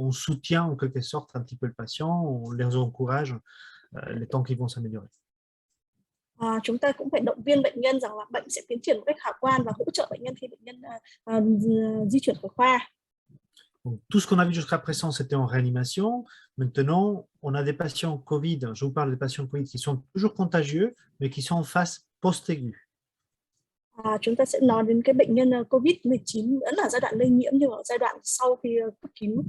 On soutient en quelque sorte un petit peu le patient, on les encourage le temps qu'ils vont s'améliorer. Chúng ta cũng phải động viên bệnh nhân rằng là bệnh sẽ tiến triển một cách khả quan và hỗ trợ bệnh nhân khi bệnh nhân di chuyển khỏi khoa. Donc, tout ce qu'on a vu jusqu'à présent, c'était en réanimation. Maintenant, on a des patients COVID, je vous parle des patients COVID qui sont toujours contagieux, mais qui sont en phase post-aiguë. Chúng ta sẽ nói đến cái bệnh nhân COVID-19 vẫn ở giai đoạn lây nhiễm nhưng ở giai đoạn sau khi cấp cứu.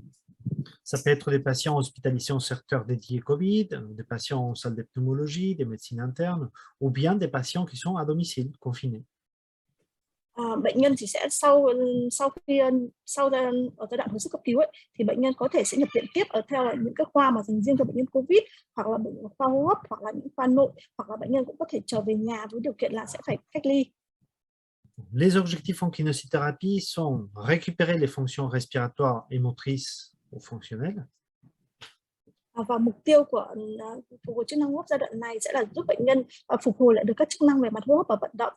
Ça peut être des patients hospitalisés en secteur dédié Covid, des patients en salle de pneumologie, des médecines internes, ou bien des patients qui sont à domicile, confinés. Bệnh nhân thì sẽ sau ở giai đoạn hồi sức cấp cứu thì bệnh nhân có thể sẽ nhập viện tiếp ở theo những cái khoa mà dành riêng cho bệnh nhân COVID, hoặc là khoa hô hấp, hoặc là những khoa nội, hoặc là bệnh nhân cũng có thể trở về nhà với điều kiện là sẽ phải cách ly. Les objectifs en kinésithérapie sont récupérer les fonctions respiratoires et motrices ou fonctionnelles. Và mục tiêu của phục hồi chức năng hô hấp giai đoạn này sẽ là giúp bệnh nhân phục hồi lại được các chức năng về mặt hô hấp và vận động.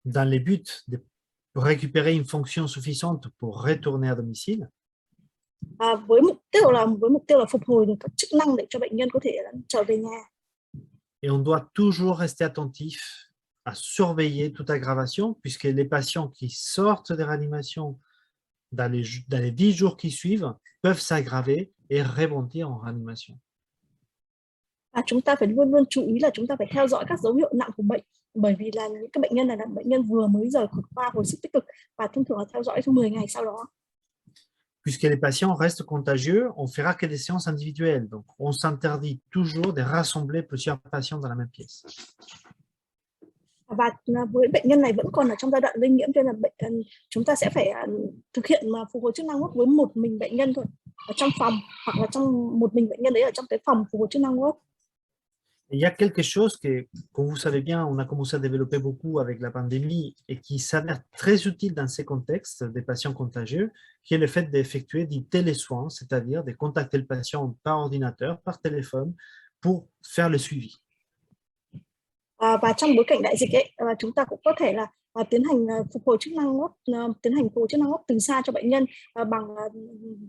Dans les buts de récupérer une fonction suffisante pour retourner à domicile. Với mục tiêu là phục hồi được các chức năng để cho bệnh nhân có thể trở về nhà. Et on doit toujours rester attentif à surveiller toute aggravation, puisque les patients qui sortent des réanimations dans les 10 jours qui suivent peuvent s'aggraver et rebondir en réanimation. Chúng ta phải luôn luôn chú ý là chúng ta phải theo dõi các dấu hiệu nặng của bệnh, bởi vì là những cái bệnh nhân này là bệnh nhân vừa mới rời khỏi khoa hồi sức tích cực và thông thường là theo dõi trong 10 ngày sau đó. Puisque les patients restent contagieux, on fera que des séances individuelles. Donc, on s'interdit toujours de rassembler plusieurs patients dans la même pièce. Và với bệnh nhân này vẫn còn ở trong giai đoạn lây nhiễm, cho nên là chúng ta sẽ phải thực hiện mà phục hồi chức năng hô hấp với một mình bệnh nhân thôi ở trong phòng, hoặc là trong một mình bệnh nhân đấy ở trong cái phòng phục hồi chức năng hô hấp. Il y a quelque chose que, comme vous savez bien, on a commencé à développer beaucoup avec la pandémie et qui s'avère très utile dans ces contextes des patients contagieux, qui est le fait d'effectuer du télésoin, c'est-à-dire de contacter le patient par ordinateur, par téléphone, pour faire le suivi. Và trong bối cảnh đại dịch ấy, chúng ta cũng có thể là tiến hành phục hồi chức năng hô hấp từ xa cho bệnh nhân bằng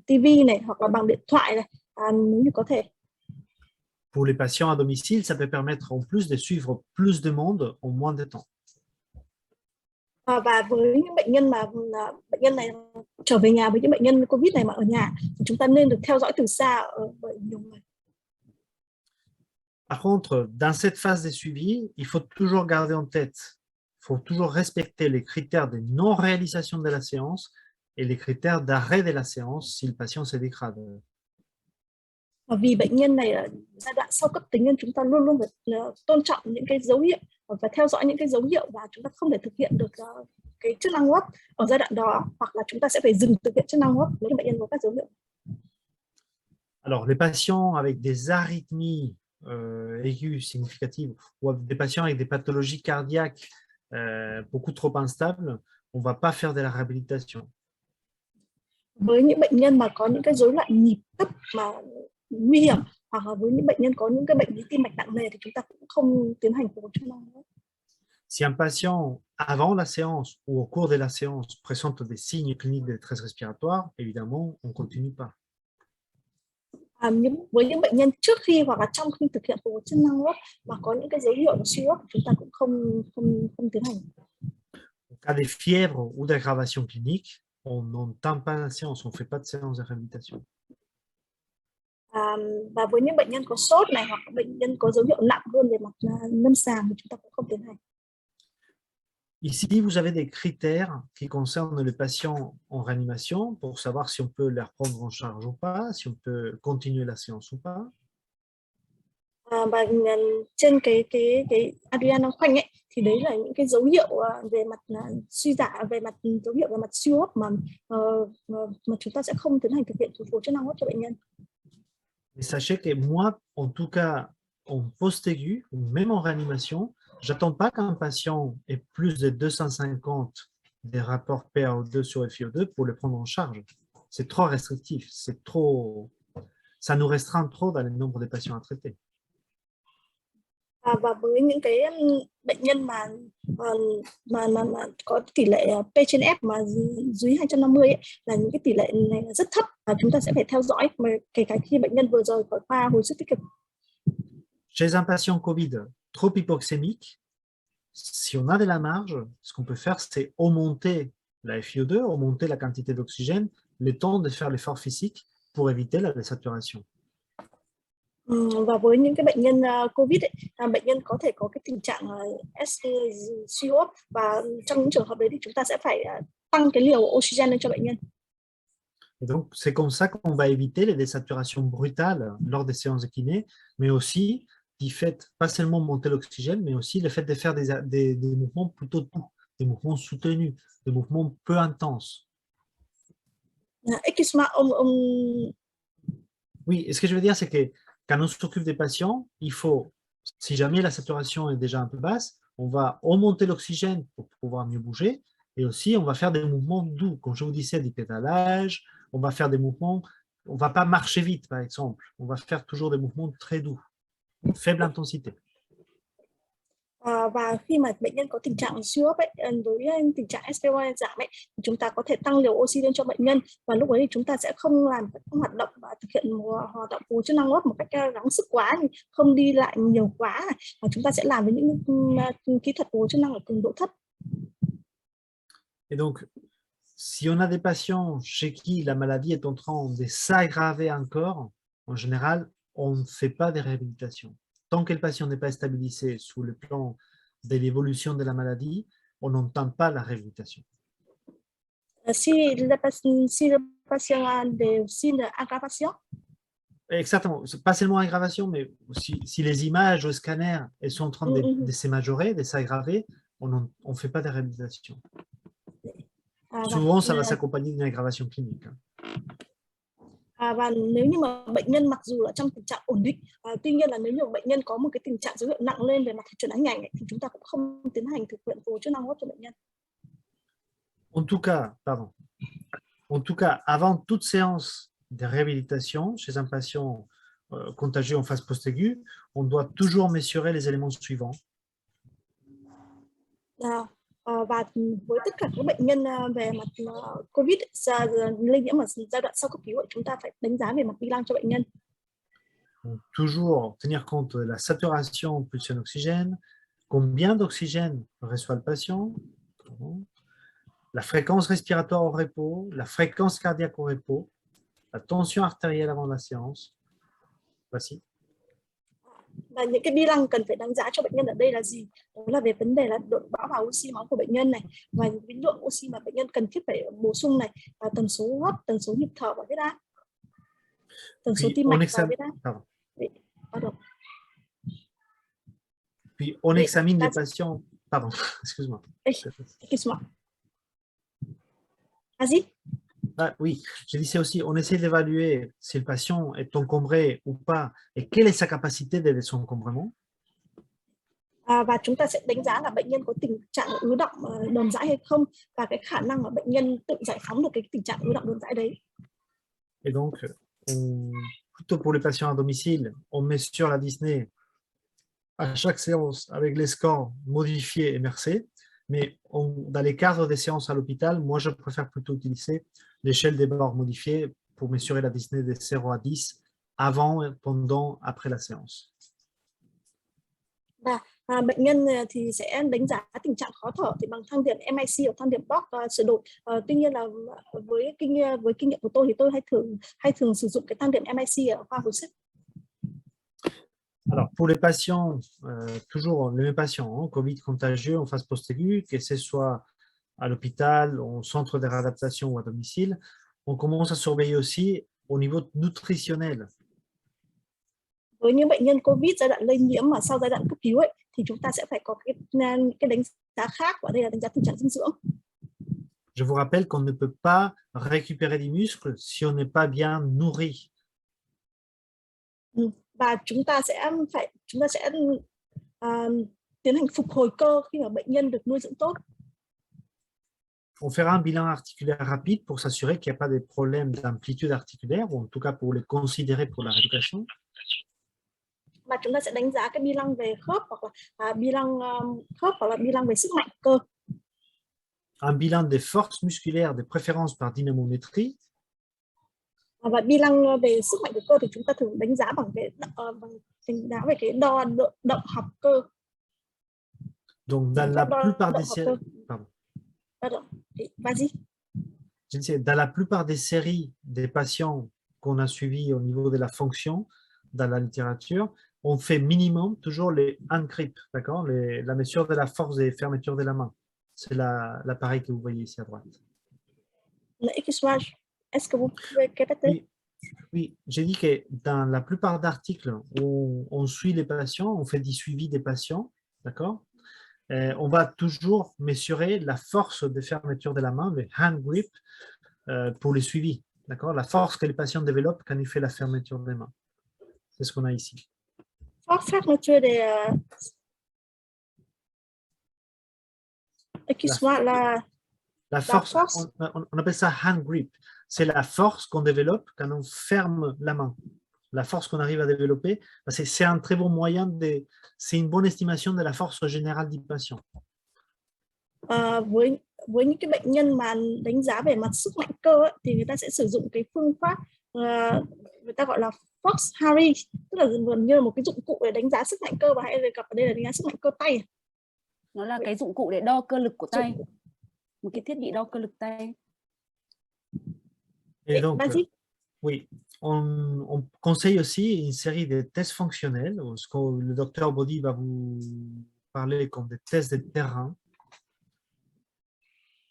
TV này, hoặc là bằng điện thoại này, nếu như có thể. Pour les patients à domicile, ça peut permettre en plus de suivre plus de monde en moins de temps. Và với những bệnh nhân mà bệnh nhân này trở về nhà với những bệnh nhân COVID này mà ở nhà, thì chúng ta nên được theo dõi từ xa bởi nhiều người. Par contre, dans cette phase de suivi, il faut toujours garder en tête, il faut toujours respecter les critères de non-réalisation de la séance et les critères d'arrêt de la séance si le patient se dégrade. Và vì bệnh nhân này ở giai đoạn sau cấp tính nên chúng ta luôn luôn phải tôn trọng những cái dấu hiệu và theo dõi những cái dấu hiệu, và chúng ta không thể thực hiện được cái chức năng hô hấp ở giai đoạn đó, hoặc là chúng ta sẽ phải dừng thực hiện chức năng hô hấp nếu bệnh nhân có các dấu hiệu. Alors, les patients avec des arythmies aiguës significatives ou des patients avec des pathologies cardiaques beaucoup trop instables, on ne va pas faire de la réhabilitation. Với những bệnh nhân mà có những cái rối loạn nhịp thấp mà nguy hiểm, hoặc là với những bệnh nhân có những cái bệnh lý tim mạch nặng nề, thì chúng ta cũng không tiến hành phục hồi chức năng hô hấp. Si un patient, avant la séance ou au cours de la séance, présente des signes cliniques de détresse respiratoire, évidemment, on ne continue pas. Với những bệnh nhân trước khi hoặc là trong khi thực hiện phục hồi chức năng hô hấp mà có những cái dấu hiệu suy hô hấp, chúng ta cũng không tiến hành. En cas de fièvre ou d'aggravation clinique, on n'entame pas la séance, on ne fait pas de séance de réhabilitation. Và với những bệnh nhân có sốt này, hoặc bệnh nhân có dấu hiệu nặng hơn về mặt lâm sàng, thì chúng ta cũng không tiến hành. Ici, vous avez des critères qui concernent le patient en réanimation pour savoir si on peut les reprendre en charge ou pas, si on peut continuer la séance ou pas. Và trên cái adrenaline khoanh ấy, thì đấy là những cái dấu hiệu về mặt suy giảm, về mặt dấu hiệu về mặt suy hô hấp mà chúng ta sẽ không tiến hành thực hiện phục hồi chức năng hô hấp cho bệnh nhân. Mais sachez que moi, en tout cas, en post-aigu, ou même en réanimation, j'attends pas qu'un patient ait plus de 250 des rapports PaO2 sur FiO2 pour le prendre en charge. C'est trop restrictif, c'est trop, ça nous restreint trop dans le nombre de patients à traiter. Và với những cái bệnh nhân mà có tỷ lệ P/F mà dưới 250 ấy, là những cái tỷ lệ này là rất thấp, và chúng ta sẽ phải theo dõi mà kể cả khi bệnh nhân vừa rời khỏi khoa hồi sức tích cực. Chez un patient COVID trop hypoxémique, si on a de la marge, ce qu'on peut faire, c'est augmenter la FiO2, augmenter la quantité d'oxygène, le temps de faire l'effort physique pour éviter la désaturation. Và với những cái bệnh nhân COVID ấy, bệnh nhân có thể có cái tình trạng suy hô hấp, và trong những trường hợp đấy thì chúng ta sẽ phải tăng cái liều oxygène lên cho bệnh nhân. Et donc, c'est comme ça qu'on va éviter les désaturations brutales lors des séances de kiné, mais aussi du fait, pas seulement monter l'oxygène, mais aussi le fait de faire des mouvements plutôt doux, des mouvements soutenus, des mouvements peu intenses. Excuse-moi, Oui, et ce que je veux dire, c'est que quand on s'occupe des patients, il faut, si jamais la saturation est déjà un peu basse, on va augmenter l'oxygène pour pouvoir mieux bouger, et aussi on va faire des mouvements doux, comme je vous disais, du pédalage, on va faire des mouvements, on ne va pas marcher vite par exemple, on va faire toujours des mouvements très doux, faible intensité. Và khi mà bệnh nhân có tình trạng suy hô hấp ấy, với tình trạng SpO2 giảm ấy, thì chúng ta có thể tăng liều oxy lên cho bệnh nhân, và lúc ấy thì chúng ta sẽ không làm các hoạt động và thực hiện hoạt động phục hồi chức năng hô hấp một cách gắng sức quá, không đi lại nhiều quá này, và chúng ta sẽ làm với những kỹ thuật phục hồi chức năng ở cường độ thấp. Et donc, si on a des patients chez qui la maladie est en train de s'aggraver encore, en général, on ne fait pas de réhabilitation. Tant que le patient n'est pas stabilisé sous le plan de l'évolution de la maladie, on n'entame pas la réhabilitation. Si le patient a des signes d'aggravation. Exactement, pas seulement aggravation, mais si les images au scanner elles sont en train de se majorer, de s'aggraver, on ne fait pas de réhabilitation. Souvent, ça va s'accompagner d'une aggravation clinique. Và nếu như mà bệnh nhân mặc dù là trong tình trạng ổn định, tuy nhiên là nếu như bệnh nhân có một cái tình trạng dấu hiệu nặng lên về mặt chuẩn đoán hình ảnh thì chúng ta cũng không tiến hành thực hiện phục hồi chức năng hô hấp cho bệnh nhân. En tout cas, avant toute séance de réhabilitation chez un patient contagieux en phase post-aiguë, on doit toujours mesurer les éléments suivants. Và với tất cả các bệnh nhân về mặt COVID lây nhiễm ở giai đoạn sau cấp cứu, chúng ta phải đánh giá về mặt bilan cho bệnh nhân. Donc, toujours tenir compte de la saturation pulsion oxygène, combien d'oxygène reçoit le patient, la fréquence respiratoire au repos, la fréquence cardiaque au repos, la tension artérielle avant la séance. Voici. Và những cái bilan cần phải đánh giá cho bệnh nhân ở đây là gì? Đó là về vấn đề là độ bão hòa oxy máu của bệnh nhân này, và cái lượng oxy mà bệnh nhân cần thiết phải bổ sung này, và tần số hô hấp, tần số nhịp thở và huyết áp, tần số tim mạch và huyết áp. Puis on examine les patients. Pardon, excuse-moi. Excuse-moi. Vas-y. Oui, je disais aussi, on essaie d'évaluer si le patient est encombré ou pas et quelle est sa capacité de son encombrement. Và chúng ta sẽ đánh giá là bệnh nhân có tình trạng ứ động đờm dãi hay không, và cái khả năng mà bệnh nhân tự giải phóng được cái tình trạng ứ động đờm dãi đấy. Et donc, plutôt pour les patients à domicile, on met sur la Disney à chaque séance avec les scores modifiés et MRC. Mais dans les cadres des séances à l'hôpital, moi, je préfère plutôt utiliser l'échelle des bords modifiée pour mesurer la dyspnée de 0 à 10 avant, pendant, après la séance. Bệnh nhân thì sẽ đánh giá tình trạng khó thở thì bằng thang điểm MIC hoặc thang điểm Borg sửa đổi. Tuy nhiên là với kinh nghiệm của tôi thì tôi hay thường sử dụng cái thang điểm MIC ở khoa hồi sức. Alors, pour les patients, toujours les mêmes patients, Covid contagieux en phase post-aiguë, que ce soit à l'hôpital, au centre de réadaptation ou à domicile, on commence à surveiller aussi au niveau nutritionnel. Với những bệnh nhân COVID giai đoạn lây nhiễm mà sau giai đoạn cấp cứu ấy, thì chúng ta sẽ phải có cái đánh giá khác, và đây là đánh giá tình trạng dinh dưỡng. Je vous rappelle qu'on ne peut pas récupérer des muscles si on n'est pas bien nourri. Và chúng ta sẽ tiến hành phục hồi cơ khi mà bệnh nhân được nuôi dưỡng tốt. On fera un bilan articulaire rapide pour s'assurer qu'il n'y a pas de problème d'amplitude articulaire, ou en tout cas pour les considérer pour la rééducation. Và chúng ta sẽ đánh giá cái bilan về khớp, hoặc là bilan về sức mạnh cơ. Un bilan des forces musculaires de préférence par dynamométrie. Và bilan về sức mạnh của cơ thì chúng ta thường đánh giá bằng cái đo động học cơ. Donc dans la plupart des séries, dans la plupart des séries des patients qu'on a suivis au niveau de la fonction dans la littérature, on fait minimum toujours les hand grip, d'accord, la mesure de la force des fermetures de la main. C'est l'appareil que vous voyez ici à droite. Est-ce que vous pouvez répéter? Oui, j'ai dit que dans la plupart d'articles où on suit les patients, on fait du suivi des patients, d'accord, on va toujours mesurer la force de fermeture de la main, le hand grip, pour le suivi, d'accord, la force que le patient développe quand il fait la fermeture des mains. C'est ce qu'on a ici. Fermeture des... Excuse-moi, la force. On appelle ça hand grip. C'est la force qu'on développe quand on ferme la main. la force qu'on arrive à développer, c'est un très bon moyen, c'est une bonne estimation de la force générale du patient. Với những cái bệnh nhân mà đánh giá về mặt sức mạnh cơ ấy, thì người ta sẽ sử dụng cái phương pháp người ta gọi là Fox Harry, tức là gần như là một cái dụng cụ để đánh giá sức mạnh cơ, và hãy đề cập ở đây là đánh giá sức mạnh cơ tay. Nó là cái dụng cụ để đo cơ lực của tay, một cái thiết bị đo cơ lực tay. Et donc, oui, on conseille aussi une série de tests fonctionnels, ce que le docteur Body va vous parler comme des tests de terrain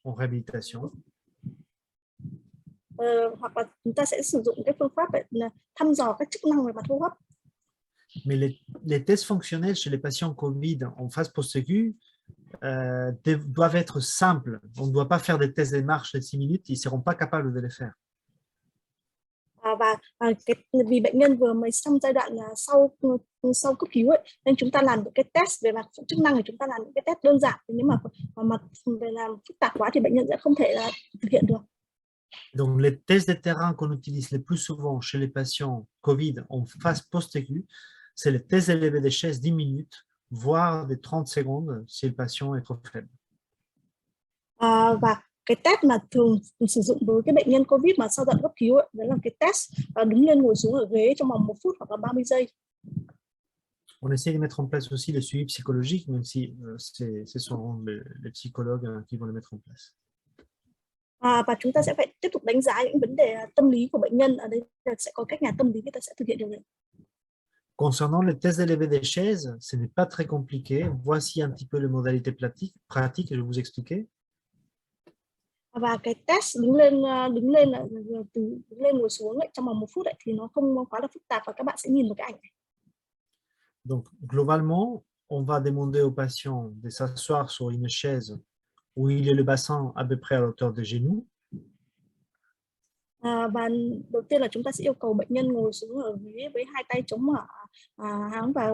en réhabilitation. Hoặc là chúng ta sẽ sử dụng cái phương pháp để thăm dò các chức năng về mặt hô hấp. Mais les tests fonctionnels chez les patients COVID en phase post-aiguë doivent être simples. On ne doit pas faire des tests de marche de 6 minutes, ils ne seront pas capables de les faire. Vì bệnh nhân vừa mới trong giai đoạn sau cấp cứu ấy, nên chúng ta làm những cái test về mặt chức năng thì chúng ta làm những cái test đơn giản, nhưng mà mặt về làm phức tạp quá thì bệnh nhân sẽ không thể là thực hiện được. Donc les tests de terrain qu'on utilise le plus souvent chez les patients COVID en phase post-aiguë, c'est le test élevé des chaises 10 minutes, voire des 30 secondes si le patient est trop faible. Và cái test mà thường sử dụng đối với cái bệnh nhân COVID mà sau giai đoạn cấp cứu ấy, đó là cái test đứng lên ngồi xuống ở ghế trong vòng 1 phút hoặc là 30 giây. On essaie de mettre en place aussi le suivi psychologique, même si ce sont les psychologues qui vont le mettre en place. Và chúng ta sẽ phải tiếp tục đánh giá những vấn đề tâm lý của bệnh nhân. Ở đây sẽ có các nhà tâm lý người ta sẽ thực hiện điều này. Concernant le test élevé des chaises, ce n'est pas très compliqué. Voici un petit peu les modalités pratiques, je vais vous expliquer. Và cái test đứng lên ngồi xuống ấy, trong vòng 1 phút ấy, thì nó không quá là phức tạp, và các bạn sẽ nhìn một cái ảnh này. Donc, globalement, on va demander au patient de s'asseoir sur une chaise où il est le bassin à peu près à hauteur de genou. Và đầu tiên là chúng ta sẽ yêu cầu bệnh nhân ngồi xuống ở ghế với 2 tay chống ở háng và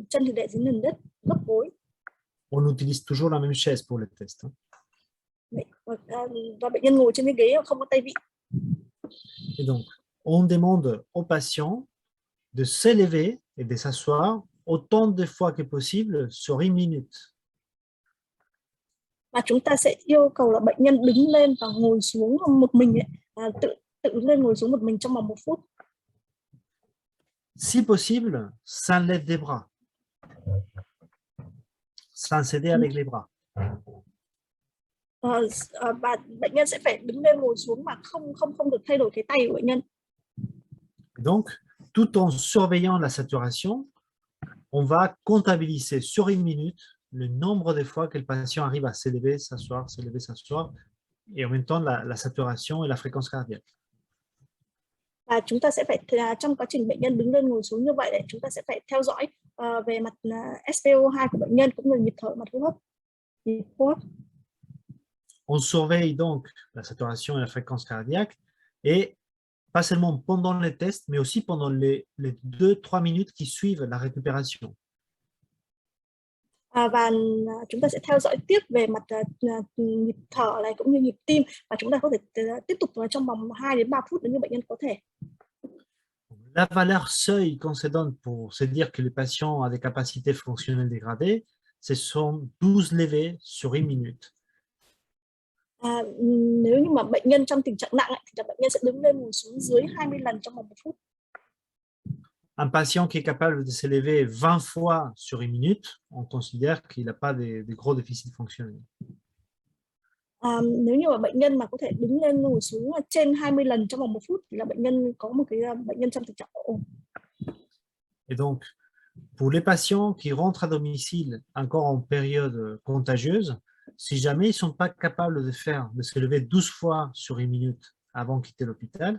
chân thì để dưới nền đất, gấp gối. On utilise toujours la même chaise pour le test. Và bệnh nhân ngồi trên cái ghế không có tay vịn. Et donc, on demande au patient de s'élever et de s'asseoir autant de fois que possible sur 1 minute. Và chúng ta sẽ yêu cầu là bệnh nhân đứng lên và ngồi xuống một mình ấy, tự lên ngồi xuống một mình trong vòng 1 phút. Si possible, sans l'aide des bras, sans s'aider avec les bras. Và bệnh nhân sẽ phải đứng lên ngồi xuống mà không được thay đổi cái tay của bệnh nhân. Donc, tout en surveillant la saturation, on va comptabiliser sur 1 minute le nombre de fois que le patient arrive à s'élever, s'asseoir, et en même temps la saturation et la fréquence cardiaque. Và chúng ta sẽ phải trong quá trình bệnh nhân đứng lên ngồi xuống như vậy để chúng ta sẽ phải theo dõi về mặt SpO2 của bệnh nhân cũng như nhịp thở, mặt hô hấp. On surveille donc la saturation et la fréquence cardiaque, et pas seulement pendant les tests, mais aussi pendant les 2-3 minutes qui suivent la récupération. Và chúng ta sẽ theo dõi tiếp về mặt nhịp thở này cũng như nhịp tim, và chúng ta có thể tiếp tục trong vòng 2 đến 3 phút nếu như bệnh nhân có thể. La valeur seuil qu'on se donne pour se dire que le patient a des capacités fonctionnelles dégradées, ce sont 12 levées sur 1 minute. Nếu như mà bệnh nhân trong tình trạng nặng thì bệnh nhân sẽ đứng lên ngồi xuống dưới 20 lần trong vòng 1 phút. Un patient qui est capable de s'élever 20 fois sur 1 minute, on considère qu'il n'a pas des gros déficits fonctionnels. Nếu như mà bệnh nhân mà có thể đứng lên ngồi xuống trên 20 lần trong vòng 1 phút thì là bệnh nhân có một cái bệnh nhân trong tình trạng ổn. Et donc, pour les patients qui rentrent à domicile encore en période contagieuse, si jamais ils ne sont pas capables de se lever 12 fois sur 1 minute avant de quitter l'hôpital,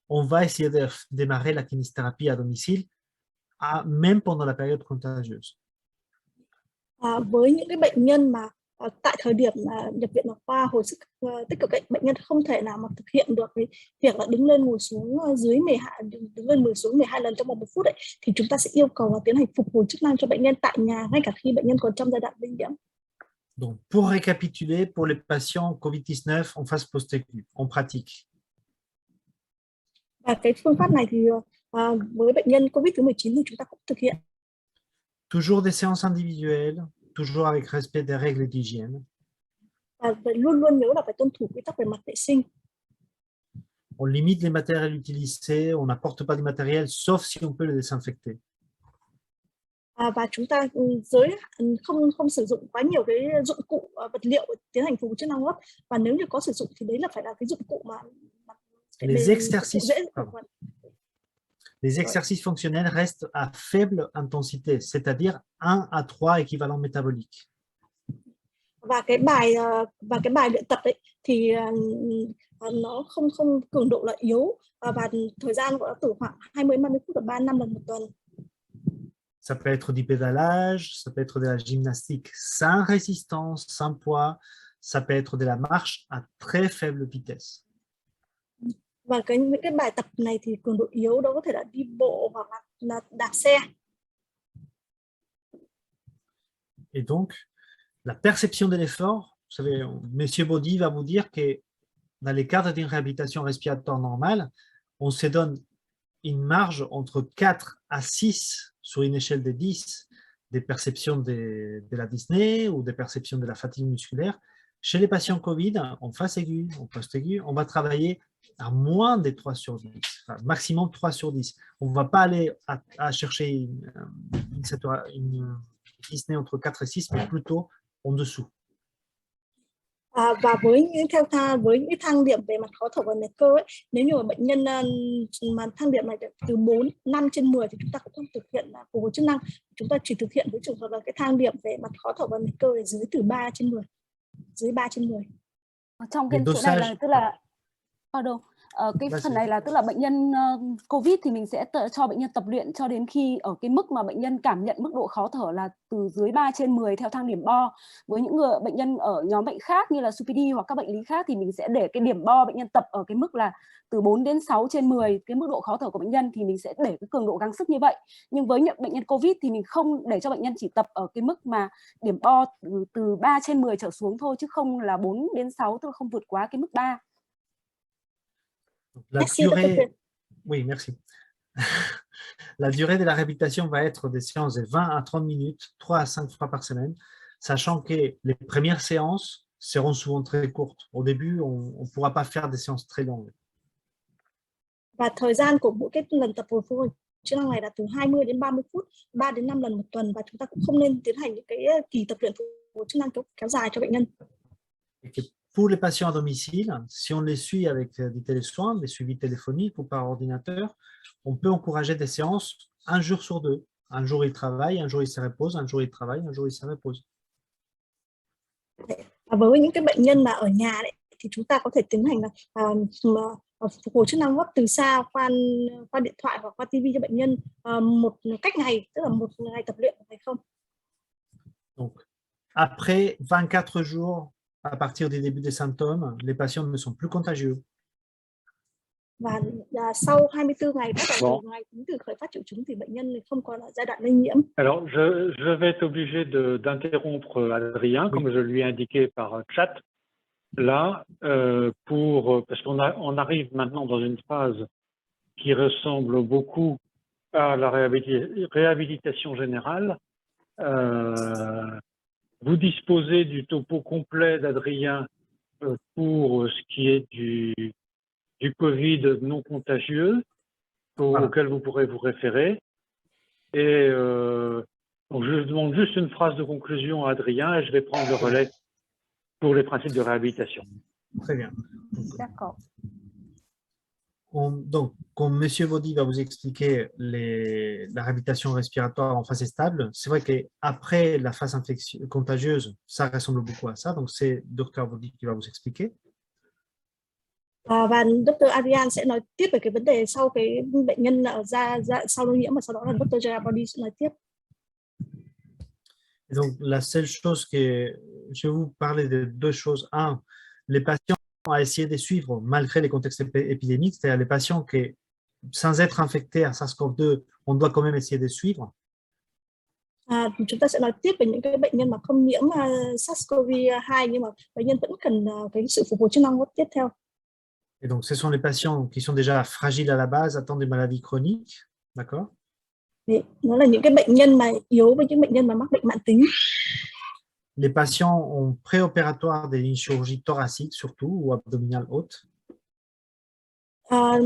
on va essayer de démarrer la kinésithérapie à domicile, même pendant la période contagieuse. Với những cái bệnh nhân mà tại thời điểm nhập viện khoa hồi sức tích cực ấy, bệnh nhân không thể nào mà thực hiện được cái việc là đứng lên ngồi xuống dưới 12 lần trong vòng 1 phút ấy, thì chúng ta sẽ yêu cầu là tiến hành phục hồi chức năng cho bệnh nhân tại nhà ngay cả khi bệnh nhân còn trong giai đoạn lây nhiễm. Donc, pour récapituler, pour les patients COVID-19 en phase post-aiguë, en pratique. Và cái phương pháp này thì với bệnh nhân COVID-19 thì chúng ta cũng thực hiện. Toujours des séances individuelles, toujours avec respect des règles d'hygiène. Và luôn luôn nhớ là phải tuân thủ quy tắc về mặt vệ sinh. On limite les matériels utilisés, on n'apporte pas du matériel, sauf si on peut le désinfecter. Và chúng ta không sử dụng quá nhiều cái dụng cụ vật liệu tiến hành phục vụ chức năng hô hấp, và nếu như có sử dụng thì đấy là phải là cái dụng cụ mà les exercices fonctionnels restent à faible intensité, c'est-à-dire 1 à 3 équivalents métaboliques. Và cái bài luyện tập đấy thì nó không cường độ là yếu, và thời gian của nó từ khoảng 20-30 phút và 3-5 lần một tuần. Ça peut être du pédalage, ça peut être de la gymnastique sans résistance, sans poids, ça peut être de la marche à très faible vitesse. Và những cái bài tập này thì cường độ yếu đó có thể là đi bộ hoặc là đạp xe. Et donc, la perception de l'effort, vous savez, M. Baudy va vous dire que dans les cadres d'une réhabilitation respiratoire normale, on se donne une marge entre 4 à 6 sur une échelle de 10 des perceptions de la dyspnée ou des perceptions de la fatigue musculaire. Chez les patients Covid, en face aiguë, en post-aiguë, on va travailler à moins de 3 sur 10, enfin, maximum 3 sur 10. On ne va pas aller à chercher une dyspnée entre 4 et 6, mais plutôt en dessous. Và với những thang điểm về mặt khó thở và liệt cơ ấy, nếu như mà bệnh nhân mà thang điểm này từ 4-5/10 thì chúng ta cũng không thực hiện phục hồi chức năng. Chúng ta chỉ thực hiện với trường hợp là cái thang điểm về mặt khó thở và liệt cơ là dưới từ 3/10, dưới 3/10. Trong cái chỗ này là tức là cái phần này là tức là bệnh nhân COVID thì mình sẽ cho bệnh nhân tập luyện cho đến khi ở cái mức mà bệnh nhân cảm nhận mức độ khó thở là từ dưới 3/10 theo thang điểm Bo. Với những người bệnh nhân ở nhóm bệnh khác như là COPD hoặc các bệnh lý khác thì mình sẽ để cái điểm Bo bệnh nhân tập ở cái mức là từ 4 đến 6/10 cái mức độ khó thở của bệnh nhân, thì mình sẽ để cái cường độ gắng sức như vậy. Nhưng với bệnh nhân COVID thì mình không để cho bệnh nhân chỉ tập ở cái mức mà điểm Bo từ 3/10 trở xuống thôi, chứ không là 4 đến 6, tức là không vượt quá cái mức 3. La durée, oui, merci. La durée de la réhabilitation va être des séances de 20 à 30 minutes, 3 à 5 fois par semaine, sachant que les premières séances seront souvent très courtes. Au début, on ne pourra pas faire des séances très longues. Và thời gian của mỗi cái lần tập phục hồi chức năng này là từ 20 đến 30 phút, 3 đến 5 lần một tuần, và chúng ta cũng không nên tiến hành những cái kỳ tập luyện phục hồi chức năng kéo dài cho bệnh nhân. Pour les patients à domicile, si on les suit avec des télésoins, des suivis téléphoniques ou par ordinateur, on peut encourager des séances 1 jour sur 2. Un jour il travaille, un jour il se repose, un jour il travaille, un jour il se repose. Và với những cái bệnh nhân mà ở nhà đấy, thì chúng ta có thể tiến hành là phục hồi chức năng hô hấp từ xa qua điện thoại hoặc qua TV cho bệnh nhân một cách ngày, tức là một ngày tập luyện hay không. Donc, après 24 jours, à partir du début des symptômes, les patients ne sont plus contagieux. Và sau 24 ngày, bắt đầu ngày tính từ khởi phát triệu chứng thì bệnh nhân không còn là giai đoạn lây nhiễm. Alors, je vais être obligé d'interrompre Adrien, comme je lui ai indiqué par chat. Là, parce qu'on arrive maintenant dans une phase qui ressemble beaucoup à la réhabilitation générale. Vous disposez du topo complet d'Adrien pour ce qui est du Covid non contagieux, auquel vous pourrez vous référer. Et donc je demande juste une phrase de conclusion à Adrien et je vais prendre le relais pour les principes de réhabilitation. Très bien. D'accord. Donc, comme M. Baudy va vous expliquer la réhabilitation respiratoire en phase stable, c'est vrai qu'après la phase contagieuse, ça ressemble beaucoup à ça. Donc, c'est Dr. Baudy qui va vous expliquer. Và Dr. Adrian sẽ nói tiếp về cái vấn đề sau cái bệnh nhân ở sau lây nhiễm, và sau đó là Dr. Gerard Baudy sẽ nói tiếp. Et donc, la seule chose que je vais vous parler de 2 choses. 1, les patients à essayer de suivre malgré les contextes épidémiques, c'est-à-dire les patients qui, sans être infectés à SARS-CoV-2, on doit quand même essayer de suivre. Chúng ta sẽ nói tiếp về những cái bệnh nhân mà không nhiễm SARS-CoV-2 nhưng mà bệnh nhân vẫn cần cái sự phục hồi chức năng tiếp theo. Et donc, ce sont les patients qui sont déjà fragiles à la base, attendent des maladies chroniques, d'accord? Thì nó là những cái bệnh nhân mà yếu với những bệnh nhân mà mắc bệnh mãn tính. Les patients ont préopératoire des chirurgies thoraciques surtout ou abdominales hautes.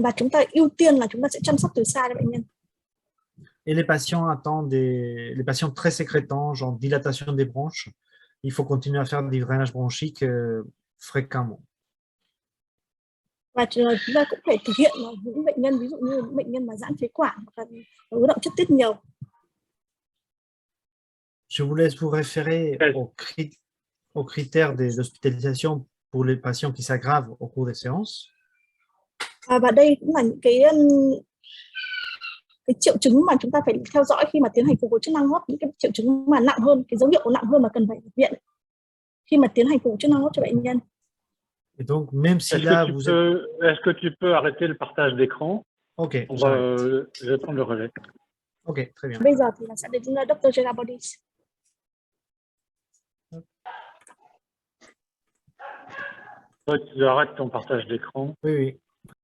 Và chúng ta ưu tiên là chúng ta sẽ chăm sóc từ xa cho bệnh nhân. Et les patients attendent les patients très sécrétants, genre dilatation des bronches, il faut continuer à faire du drainage bronchique fréquemment. Và chúng ta cũng phải thực hiện là những bệnh nhân, ví dụ như bệnh nhân mà giãn phế quản hoặc là ứ động chất tiết nhiều. Je vous laisse vous référer aux critères d'hospitalisation pour les patients qui s'aggravent au cours des séances. Và đây cũng là những cái triệu chứng mà chúng ta phải theo dõi khi mà tiến hành phục hồi chức năng hô hấp, những cái triệu chứng mà nặng hơn, cái dấu hiệu nặng hơn mà cần phải nhập viện khi mà tiến hành phục hồi chức năng hô hấp cho bệnh nhân. Et donc, même si là, vous Est-ce que tu peux arrêter le partage d'écran? Ok, j'attends le relais. Ok, très bien. Bây giờ thì là sẽ đến Dr. Gerabodis. Tu arrêtes ton partage d'écran. Oui, oui.